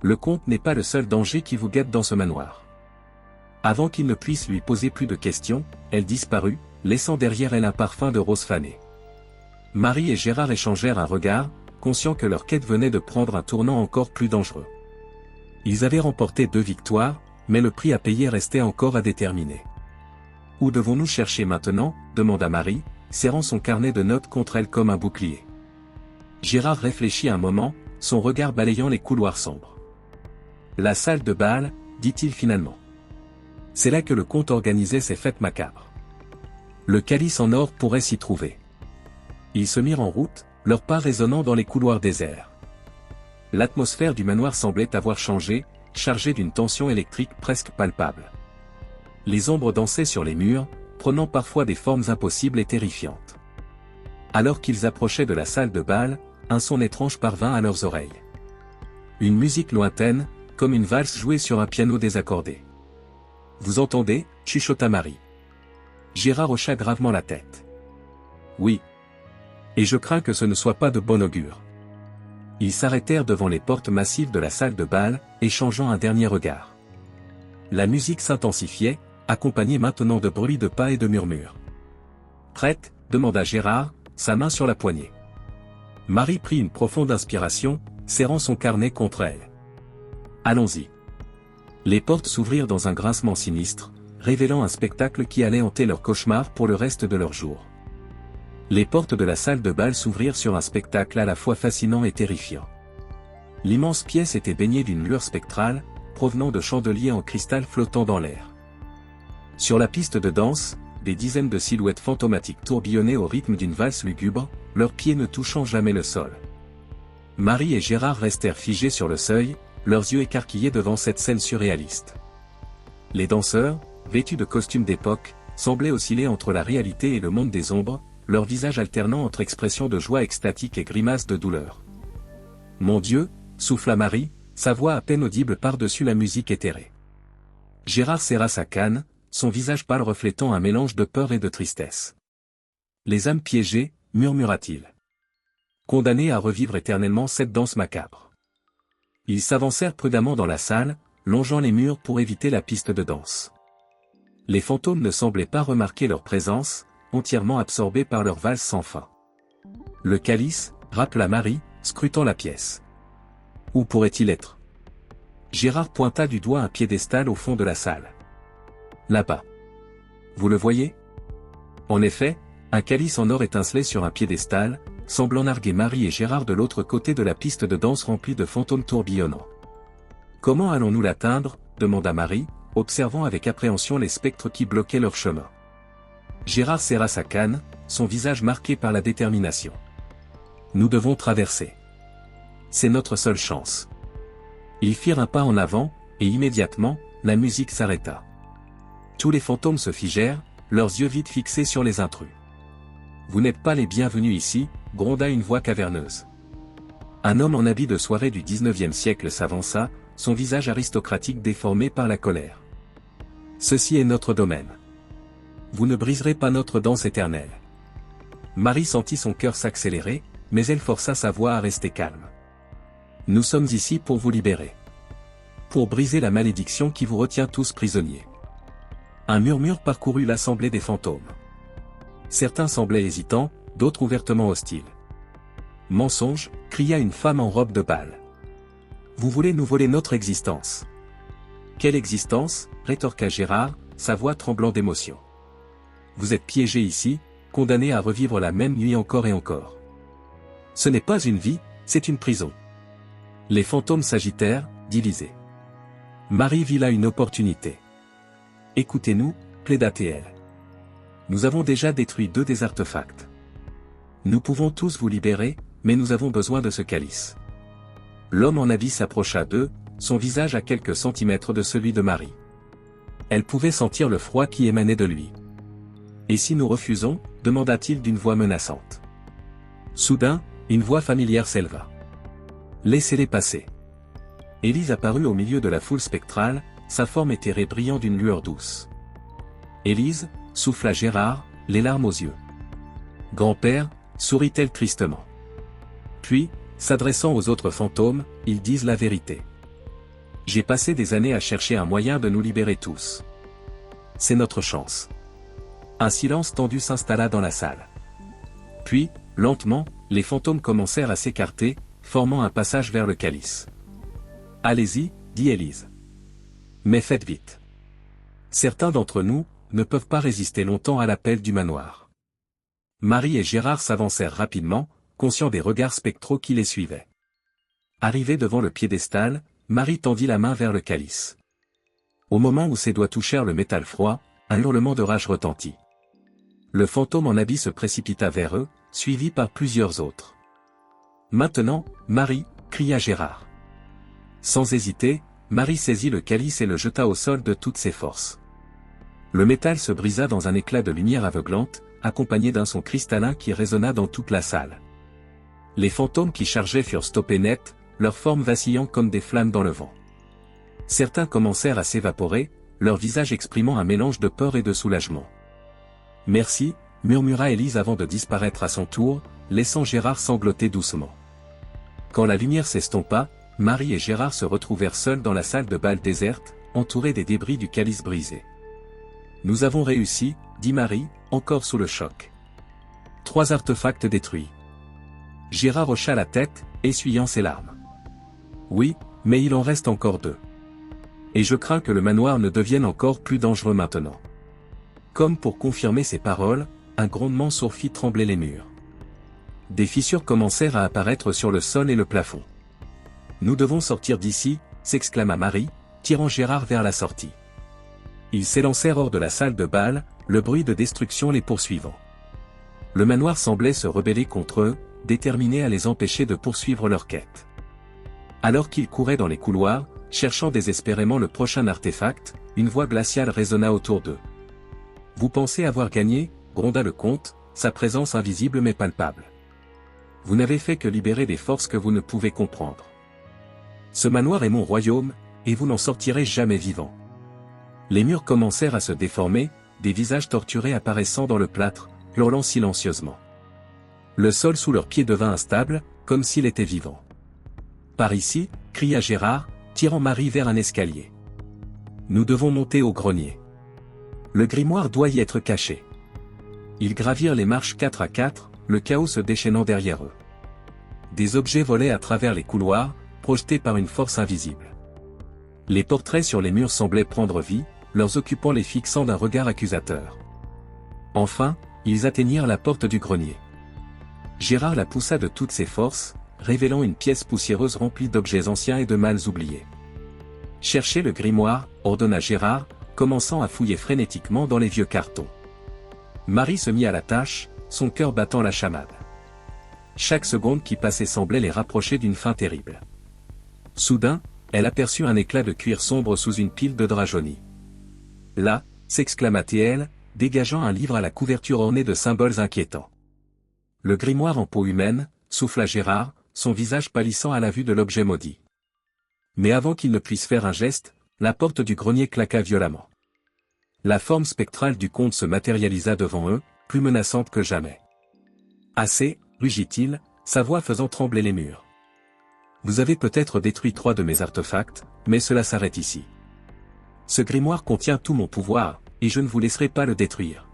Le comte n'est pas le seul danger qui vous guette dans ce manoir. » Avant qu'il ne puisse lui poser plus de questions, elle disparut, laissant derrière elle un parfum de rose fanée. Marie et Gérard échangèrent un regard, conscients que leur quête venait de prendre un tournant encore plus dangereux. Ils avaient remporté 2 victoires, mais le prix à payer restait encore à déterminer. « Où devons-nous chercher maintenant ?» demanda Marie, serrant son carnet de notes contre elle comme un bouclier. Gérard réfléchit un moment, son regard balayant les couloirs sombres. « La salle de bal, dit-il finalement. C'est là que le comte organisait ses fêtes macabres. Le calice en or pourrait s'y trouver. » Ils se mirent en route, leurs pas résonnant dans les couloirs déserts. L'atmosphère du manoir semblait avoir changé, chargée d'une tension électrique presque palpable. Les ombres dansaient sur les murs, prenant parfois des formes impossibles et terrifiantes. Alors qu'ils approchaient de la salle de bal, un son étrange parvint à leurs oreilles. Une musique lointaine, comme une valse jouée sur un piano désaccordé. « Vous entendez » chuchota Marie. Gérard hocha gravement la tête. « Oui. Et je crains que ce ne soit pas de bon augure. » Ils s'arrêtèrent devant les portes massives de la salle de bal, échangeant un dernier regard. La musique s'intensifiait, accompagnée maintenant de bruits de pas et de murmures. « Prête ?» demanda Gérard, sa main sur la poignée. Marie prit une profonde inspiration, serrant son carnet contre elle. « Allons-y. » Les portes s'ouvrirent dans un grincement sinistre, révélant un spectacle qui allait hanter leur cauchemar pour le reste de leur jour. Les portes de la salle de bal s'ouvrirent sur un spectacle à la fois fascinant et terrifiant. L'immense pièce était baignée d'une lueur spectrale, provenant de chandeliers en cristal flottant dans l'air. Sur la piste de danse, des dizaines de silhouettes fantomatiques tourbillonnaient au rythme d'une valse lugubre, leurs pieds ne touchant jamais le sol. Marie et Gérard restèrent figés sur le seuil, leurs yeux écarquillés devant cette scène surréaliste. Les danseurs, vêtus de costumes d'époque, semblaient osciller entre la réalité et le monde des ombres, leurs visages alternant entre expressions de joie extatique et grimaces de douleur. « Mon Dieu !» souffla Marie, sa voix à peine audible par-dessus la musique éthérée. Gérard serra sa canne, son visage pâle reflétant un mélange de peur et de tristesse. « Les âmes piégées » murmura-t-il. « Condamnées à revivre éternellement cette danse macabre. » Ils s'avancèrent prudemment dans la salle, longeant les murs pour éviter la piste de danse. Les fantômes ne semblaient pas remarquer leur présence, entièrement absorbés par leur valse sans fin. « Le calice » rappela Marie, scrutant la pièce. « Où pourrait-il être ?» Gérard pointa du doigt un piédestal au fond de la salle. « Là-bas. Vous le voyez ?» En effet, un calice en or étincelait sur un piédestal, semblant narguer Marie et Gérard de l'autre côté de la piste de danse remplie de fantômes tourbillonnants. « Comment allons-nous l'atteindre ?» demanda Marie, observant avec appréhension les spectres qui bloquaient leur chemin. Gérard serra sa canne, son visage marqué par la détermination. « Nous devons traverser. C'est notre seule chance. » Ils firent un pas en avant, et immédiatement, la musique s'arrêta. Tous les fantômes se figèrent, leurs yeux vides fixés sur les intrus. « Vous n'êtes pas les bienvenus ici » gronda une voix caverneuse. Un homme en habit de soirée du XIXe siècle s'avança, son visage aristocratique déformé par la colère. « Ceci est notre domaine. Vous ne briserez pas notre danse éternelle. » Marie sentit son cœur s'accélérer, mais elle força sa voix à rester calme. « Nous sommes ici pour vous libérer. Pour briser la malédiction qui vous retient tous prisonniers. » Un murmure parcourut l'assemblée des fantômes. Certains semblaient hésitants, d'autres ouvertement hostiles. « Mensonge !» cria une femme en robe de bal. « Vous voulez nous voler notre existence. » « Quelle existence ?» rétorqua Gérard, sa voix tremblant d'émotion. « Vous êtes piégés ici, condamnés à revivre la même nuit encore et encore. Ce n'est pas une vie, c'est une prison. » Les fantômes s'agitèrent, divisés. Marie vit là une opportunité. « Écoutez-nous » plaida-t-elle. « Nous avons déjà détruit 2 des artefacts. Nous pouvons tous vous libérer, mais nous avons besoin de ce calice. » L'homme en habit s'approcha d'eux, son visage à quelques centimètres de celui de Marie. Elle pouvait sentir le froid qui émanait de lui. « Et si nous refusons » demanda-t-il d'une voix menaçante. Soudain, une voix familière s'éleva. « Laissez-les passer. » Élise apparut au milieu de la foule spectrale, sa forme éthérée brillant d'une lueur douce. « Élise » souffla Gérard, les larmes aux yeux. « Grand-père » sourit-elle tristement. Puis, S'adressant aux autres fantômes, ils disent la vérité. J'ai passé des années à chercher un moyen de nous libérer tous. C'est notre chance. Un silence tendu s'installa dans la salle. Puis, lentement, les fantômes commencèrent à s'écarter, formant un passage vers le calice. Allez-y, dit Élise. Mais faites vite. Certains d'entre nous ne peuvent pas résister longtemps à l'appel du manoir. Marie et Gérard s'avancèrent rapidement, conscients des regards spectraux qui les suivaient. Arrivés devant le piédestal, Marie tendit la main vers le calice. Au moment où ses doigts touchèrent le métal froid, un hurlement de rage retentit. Le fantôme en habit se précipita vers eux, suivi par plusieurs autres. Maintenant, Marie, cria Gérard. Sans hésiter, Marie saisit le calice et le jeta au sol de toutes ses forces. Le métal se brisa dans un éclat de lumière aveuglante, accompagné d'un son cristallin qui résonna dans toute la salle. Les fantômes qui chargeaient furent stoppés net, leurs formes vacillant comme des flammes dans le vent. Certains commencèrent à s'évaporer, leur visage exprimant un mélange de peur et de soulagement. « Merci », murmura Élise avant de disparaître à son tour, laissant Gérard sangloter doucement. Quand la lumière s'estompa, Marie et Gérard se retrouvèrent seuls dans la salle de bal déserte, entourés des débris du calice brisé. « Nous avons réussi », dit Marie, encore sous le choc. 3 artefacts détruits. Gérard hocha la tête, essuyant ses larmes. « Oui, mais il en reste encore 2. Et je crains que le manoir ne devienne encore plus dangereux maintenant. » Comme pour confirmer ces paroles, un grondement sourd fit trembler les murs. Des fissures commencèrent à apparaître sur le sol et le plafond. « Nous devons sortir d'ici », s'exclama Marie, tirant Gérard vers la sortie. Ils s'élancèrent hors de la salle de bal, le bruit de destruction les poursuivant. Le manoir semblait se rebeller contre eux, déterminé à les empêcher de poursuivre leur quête. Alors qu'ils couraient dans les couloirs, cherchant désespérément le prochain artefact, une voix glaciale résonna autour d'eux. « Vous pensez avoir gagné ?» gronda le comte, sa présence invisible mais palpable. « Vous n'avez fait que libérer des forces que vous ne pouvez comprendre. Ce manoir est mon royaume, et vous n'en sortirez jamais vivant. » Les murs commencèrent à se déformer, des visages torturés apparaissant dans le plâtre, hurlant silencieusement. Le sol sous leurs pieds devint instable, comme s'il était vivant. « Par ici !» cria Gérard, tirant Marie vers un escalier. « Nous devons monter au grenier. Le grimoire doit y être caché. » Ils gravirent les marches 4 à 4, le chaos se déchaînant derrière eux. Des objets volaient à travers les couloirs, projetés par une force invisible. Les portraits sur les murs semblaient prendre vie, leurs occupants les fixant d'un regard accusateur. Enfin, ils atteignirent la porte du grenier. Gérard la poussa de toutes ses forces, révélant une pièce poussiéreuse remplie d'objets anciens et de mâles oubliés. « Cherchez le grimoire », ordonna Gérard, commençant à fouiller frénétiquement dans les vieux cartons. Marie se mit à la tâche, son cœur battant la chamade. Chaque seconde qui passait semblait les rapprocher d'une fin terrible. Soudain, elle aperçut un éclat de cuir sombre sous une pile de drap jauni. « Là !» s'exclama-t-elle, dégageant un livre à la couverture ornée de symboles inquiétants. « Le grimoire en peau humaine », souffla Gérard, son visage pâlissant à la vue de l'objet maudit. Mais avant qu'il ne puisse faire un geste, la porte du grenier claqua violemment. La forme spectrale du comte se matérialisa devant eux, plus menaçante que jamais. « Assez !» rugit-il, sa voix faisant trembler les murs. « Vous avez peut-être détruit 3 de mes artefacts, mais cela s'arrête ici. Ce grimoire contient tout mon pouvoir, et je ne vous laisserai pas le détruire. »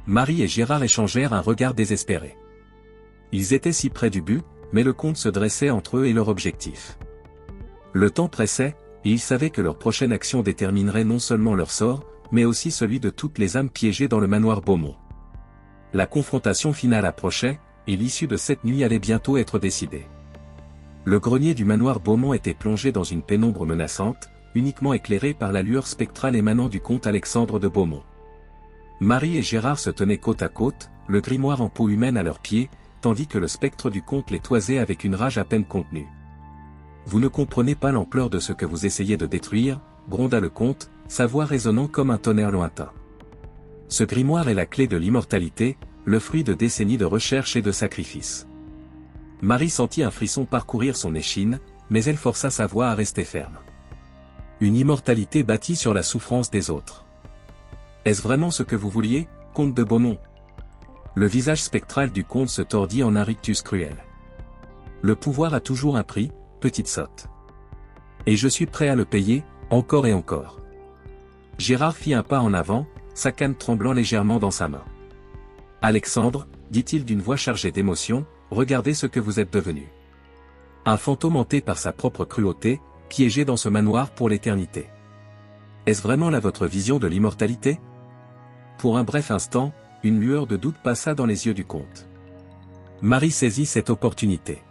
Marie et Gérard échangèrent un regard désespéré. Ils étaient si près du but, mais le comte se dressait entre eux et leur objectif. Le temps pressait, et ils savaient que leur prochaine action déterminerait non seulement leur sort, mais aussi celui de toutes les âmes piégées dans le manoir Beaumont. La confrontation finale approchait, et l'issue de cette nuit allait bientôt être décidée. Le grenier du manoir Beaumont était plongé dans une pénombre menaçante, uniquement éclairé par la lueur spectrale émanant du comte Alexandre de Beaumont. Marie et Gérard se tenaient côte à côte, le grimoire en peau humaine à leurs pieds, tandis que le spectre du comte les toisait avec une rage à peine contenue. « Vous ne comprenez pas l'ampleur de ce que vous essayez de détruire », gronda le comte, sa voix résonnant comme un tonnerre lointain. « Ce grimoire est la clé de l'immortalité, le fruit de décennies de recherche et de sacrifices. » Marie sentit un frisson parcourir son échine, mais elle força sa voix à rester ferme. Une immortalité bâtie sur la souffrance des autres. « Est-ce vraiment ce que vous vouliez, comte de Beaumont ?» Le visage spectral du comte se tordit en un rictus cruel. « Le pouvoir a toujours un prix, petite sotte. Et je suis prêt à le payer, encore et encore. Gérard fit un pas en avant, sa canne tremblant légèrement dans sa main. Alexandre, dit-il d'une voix chargée d'émotion, regardez ce que vous êtes devenu. Un fantôme hanté par sa propre cruauté, piégé dans ce manoir pour l'éternité. Est-ce vraiment là votre vision de l'immortalité? Pour un bref instant, une lueur de doute passa dans les yeux du comte. Marie saisit cette opportunité.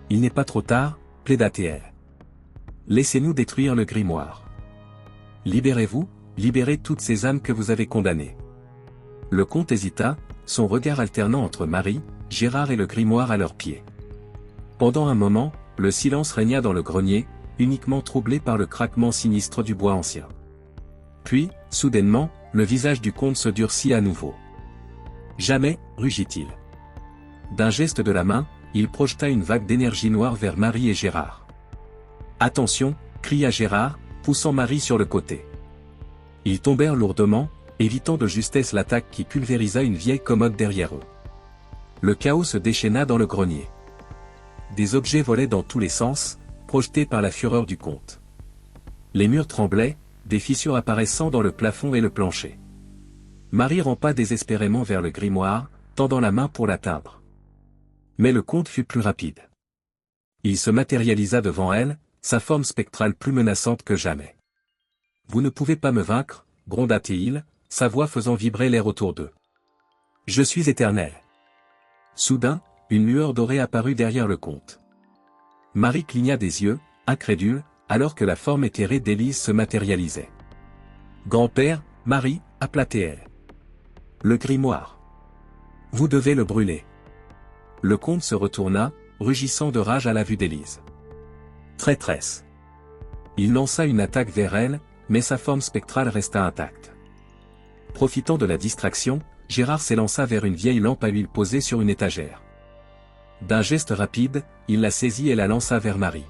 Il n'est pas trop tard, plaida-t-elle. Laissez-nous détruire le grimoire. Libérez-vous, libérez toutes ces âmes que vous avez condamnées. Le comte hésita, son regard alternant entre Marie, Gérard et le grimoire à leurs pieds. Pendant un moment, le silence régna dans le grenier, uniquement troublé par le craquement sinistre du bois ancien. Puis, soudainement, le visage du comte se durcit à nouveau. Jamais, rugit-il. D'un geste de la main, il projeta une vague d'énergie noire vers Marie et Gérard. Attention, cria Gérard, poussant Marie sur le côté. Ils tombèrent lourdement, évitant de justesse l'attaque qui pulvérisa une vieille commode derrière eux. Le chaos se déchaîna dans le grenier. Des objets volaient dans tous les sens, projetés par la fureur du comte. Les murs tremblaient, des fissures apparaissant dans le plafond et le plancher. Marie rampa désespérément vers le grimoire, tendant la main pour l'atteindre. Mais le comte fut plus rapide. Il se matérialisa devant elle, sa forme spectrale plus menaçante que jamais. « Vous ne pouvez pas me vaincre, gronda-t-il, sa voix faisant vibrer l'air autour d'eux. Je suis éternel. » Soudain, une lueur dorée apparut derrière le comte. Marie cligna des yeux, incrédule, alors que la forme éthérée d'Élise se matérialisait. « Grand-père, Marie, appela-t-elle. Le grimoire. Vous devez le brûler. » Le comte se retourna, rugissant de rage à la vue d'Élise. Traîtresse. Il lança une attaque vers elle, mais sa forme spectrale resta intacte. Profitant de la distraction, Gérard s'élança vers une vieille lampe à huile posée sur une étagère. D'un geste rapide, il la saisit et la lança vers Marie.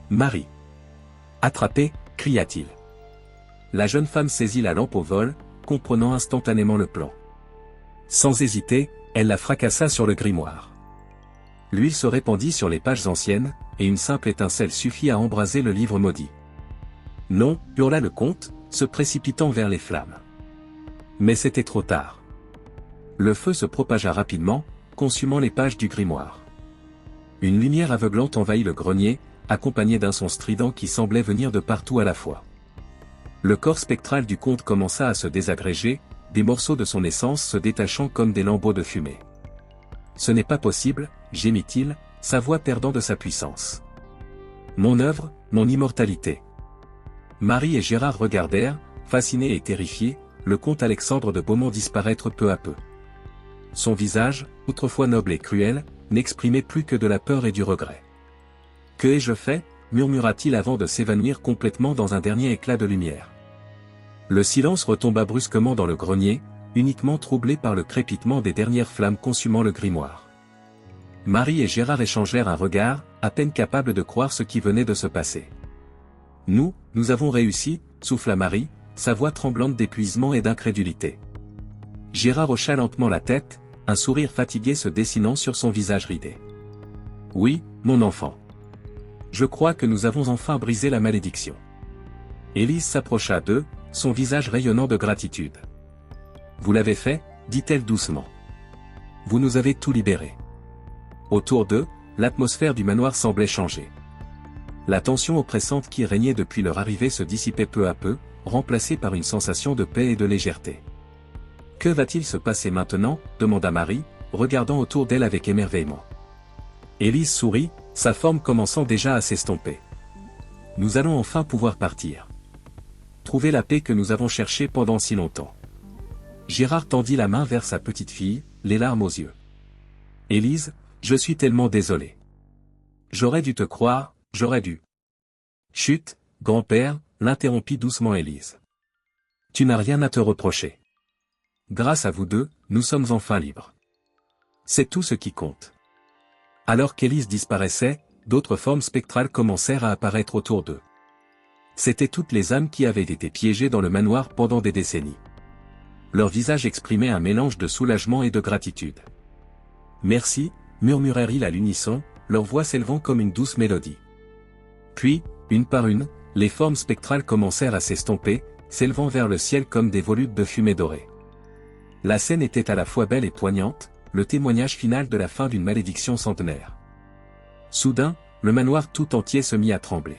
Marie. Attrapée, cria-t-il. La jeune femme saisit la lampe au vol, comprenant instantanément le plan. Sans hésiter, elle la fracassa sur le grimoire. L'huile se répandit sur les pages anciennes, et une simple étincelle suffit à embraser le livre maudit. Non, hurla le comte, se précipitant vers les flammes. Mais c'était trop tard. Le feu se propagea rapidement, consumant les pages du grimoire. Une lumière aveuglante envahit le grenier, accompagnée d'un son strident qui semblait venir de partout à la fois. Le corps spectral du comte commença à se désagréger, des morceaux de son essence se détachant comme des lambeaux de fumée. « Ce n'est pas possible, gémit-il, sa voix perdant de sa puissance. Mon œuvre, mon immortalité. » Marie et Gérard regardèrent, fascinés et terrifiés, le comte Alexandre de Beaumont disparaître peu à peu. Son visage, autrefois noble et cruel, n'exprimait plus que de la peur et du regret. « Que ai-je fait » murmura-t-il avant de s'évanouir complètement dans un dernier éclat de lumière. Le silence retomba brusquement dans le grenier, uniquement troublé par le crépitement des dernières flammes consumant le grimoire. Marie et Gérard échangèrent un regard, à peine capables de croire ce qui venait de se passer. « Nous avons réussi » souffla Marie, sa voix tremblante d'épuisement et d'incrédulité. Gérard hocha lentement la tête, un sourire fatigué se dessinant sur son visage ridé. « Oui, mon enfant. Je crois que nous avons enfin brisé la malédiction. » Élise s'approcha d'eux, son visage rayonnant de gratitude. « Vous l'avez fait » dit-elle doucement. « Vous nous avez tout libéré. » Autour d'eux, l'atmosphère du manoir semblait changer. La tension oppressante qui régnait depuis leur arrivée se dissipait peu à peu, remplacée par une sensation de paix et de légèreté. « Que va-t-il se passer maintenant » demanda Marie, regardant autour d'elle avec émerveillement. Élise sourit, sa forme commençant déjà à s'estomper. « Nous allons enfin pouvoir partir. Trouver la paix que nous avons cherchée pendant si longtemps. » Gérard tendit la main vers sa petite fille, les larmes aux yeux. « Élise, je suis tellement désolé. J'aurais dû te croire, j'aurais dû. » « Chut, grand-père, » l'interrompit doucement Élise. « Tu n'as rien à te reprocher. Grâce à vous deux, nous sommes enfin libres. C'est tout ce qui compte. » Alors qu'Élise disparaissait, d'autres formes spectrales commencèrent à apparaître autour d'eux. C'étaient toutes les âmes qui avaient été piégées dans le manoir pendant des décennies. Leurs visages exprimaient un mélange de soulagement et de gratitude. « Merci » murmurèrent-ils à l'unisson, leur voix s'élevant comme une douce mélodie. Puis, une par une, les formes spectrales commencèrent à s'estomper, s'élevant vers le ciel comme des volutes de fumée dorée. La scène était à la fois belle et poignante, le témoignage final de la fin d'une malédiction centenaire. Soudain, le manoir tout entier se mit à trembler.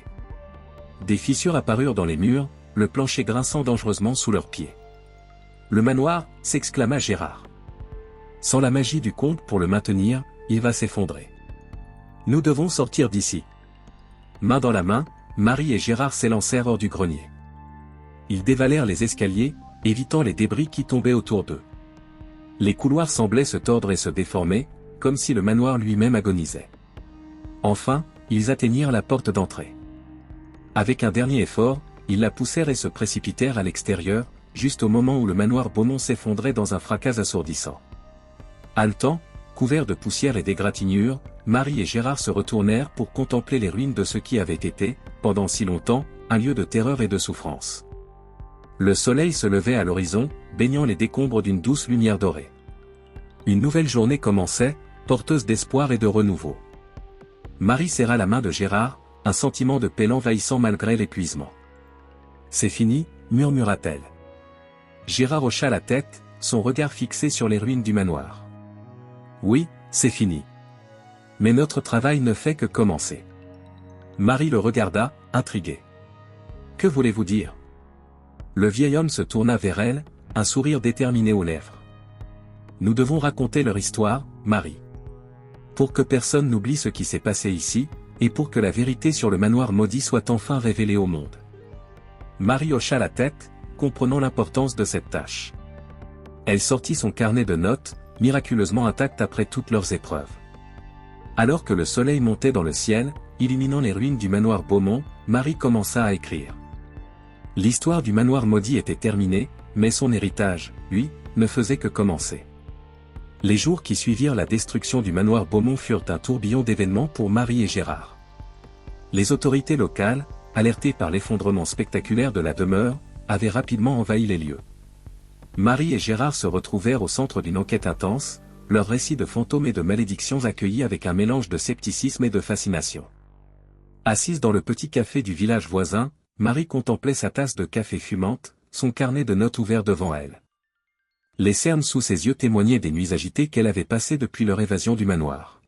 Des fissures apparurent dans les murs, le plancher grinçant dangereusement sous leurs pieds. « Le manoir !» s'exclama Gérard. « Sans la magie du conte pour le maintenir, il va s'effondrer. Nous devons sortir d'ici. » Main dans la main, Marie et Gérard s'élancèrent hors du grenier. Ils dévalèrent les escaliers, évitant les débris qui tombaient autour d'eux. Les couloirs semblaient se tordre et se déformer, comme si le manoir lui-même agonisait. Enfin, ils atteignirent la porte d'entrée. Avec un dernier effort, ils la poussèrent et se précipitèrent à l'extérieur, juste au moment où le manoir Beaumont s'effondrait dans un fracas assourdissant. Haletants, couverts de poussière et d'égratignures, Marie et Gérard se retournèrent pour contempler les ruines de ce qui avait été, pendant si longtemps, un lieu de terreur et de souffrance. Le soleil se levait à l'horizon, baignant les décombres d'une douce lumière dorée. Une nouvelle journée commençait, porteuse d'espoir et de renouveau. Marie serra la main de Gérard, un sentiment de paix l'envahissant malgré l'épuisement. « C'est fini » murmura-t-elle. Gérard hocha la tête, son regard fixé sur les ruines du manoir. « Oui, c'est fini. Mais notre travail ne fait que commencer. » Marie le regarda, intriguée. « Que voulez-vous dire ?» Le vieil homme se tourna vers elle, un sourire déterminé aux lèvres. « Nous devons raconter leur histoire, Marie. Pour que personne n'oublie ce qui s'est passé ici, et pour que la vérité sur le manoir maudit soit enfin révélée au monde. » Marie hocha la tête, comprenant l'importance de cette tâche. Elle sortit son carnet de notes, miraculeusement intact après toutes leurs épreuves. Alors que le soleil montait dans le ciel, illuminant les ruines du manoir Beaumont, Marie commença à écrire. L'histoire du manoir maudit était terminée, mais son héritage, lui, ne faisait que commencer. Les jours qui suivirent la destruction du manoir Beaumont furent un tourbillon d'événements pour Marie et Gérard. Les autorités locales, alertées par l'effondrement spectaculaire de la demeure, avaient rapidement envahi les lieux. Marie et Gérard se retrouvèrent au centre d'une enquête intense, leur récit de fantômes et de malédictions accueillis avec un mélange de scepticisme et de fascination. Assise dans le petit café du village voisin, Marie contemplait sa tasse de café fumante, son carnet de notes ouvert devant elle. Les cernes sous ses yeux témoignaient des nuits agitées qu'elle avait passées depuis leur évasion du manoir.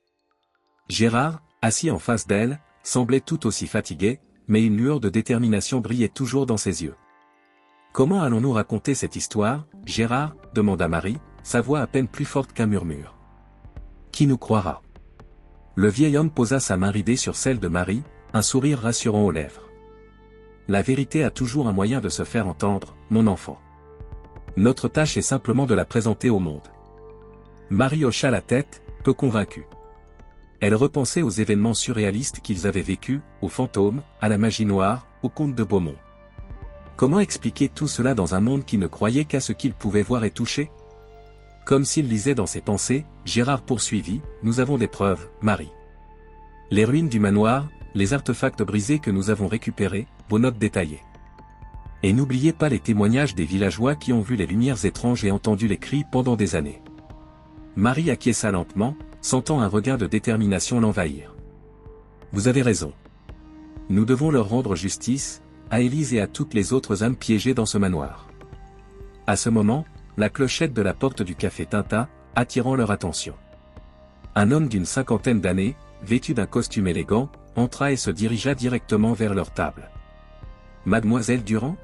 Gérard, assis en face d'elle, semblait tout aussi fatigué, mais une lueur de détermination brillait toujours dans ses yeux. « Comment allons-nous raconter cette histoire, Gérard » demanda Marie, sa voix à peine plus forte qu'un murmure. « Qui nous croira ?» Le vieil homme posa sa main ridée sur celle de Marie, un sourire rassurant aux lèvres. « La vérité a toujours un moyen de se faire entendre, mon enfant. Notre tâche est simplement de la présenter au monde. » Marie hocha la tête, peu convaincue. Elle repensait aux événements surréalistes qu'ils avaient vécus, aux fantômes, à la magie noire, au conte de Beaumont. Comment expliquer tout cela dans un monde qui ne croyait qu'à ce qu'il pouvait voir et toucher? Comme s'il lisait dans ses pensées, Gérard poursuivit, « Nous avons des preuves, Marie. Les ruines du manoir, les artefacts brisés que nous avons récupérés, vos notes détaillées. Et n'oubliez pas les témoignages des villageois qui ont vu les lumières étranges et entendu les cris pendant des années. » Marie acquiesça lentement, sentant un regain de détermination l'envahir. « Vous avez raison. Nous devons leur rendre justice, à Élise et à toutes les autres âmes piégées dans ce manoir. » À ce moment, la clochette de la porte du café tinta, attirant leur attention. Un homme d'une cinquantaine d'années, vêtu d'un costume élégant, entra et se dirigea directement vers leur table. « Mademoiselle Durand ?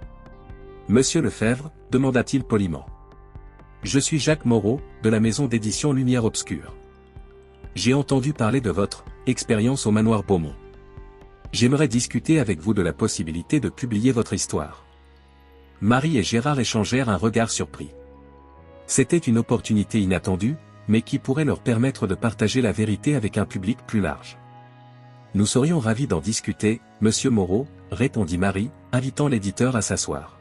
Monsieur Lefebvre ?» demanda-t-il poliment. « Je suis Jacques Moreau, de la maison d'édition Lumière Obscure. J'ai entendu parler de votre expérience au manoir Beaumont. J'aimerais discuter avec vous de la possibilité de publier votre histoire. » Marie et Gérard échangèrent un regard surpris. C'était une opportunité inattendue, mais qui pourrait leur permettre de partager la vérité avec un public plus large. « Nous serions ravis d'en discuter, Monsieur Moreau, » répondit Marie, invitant l'éditeur à s'asseoir.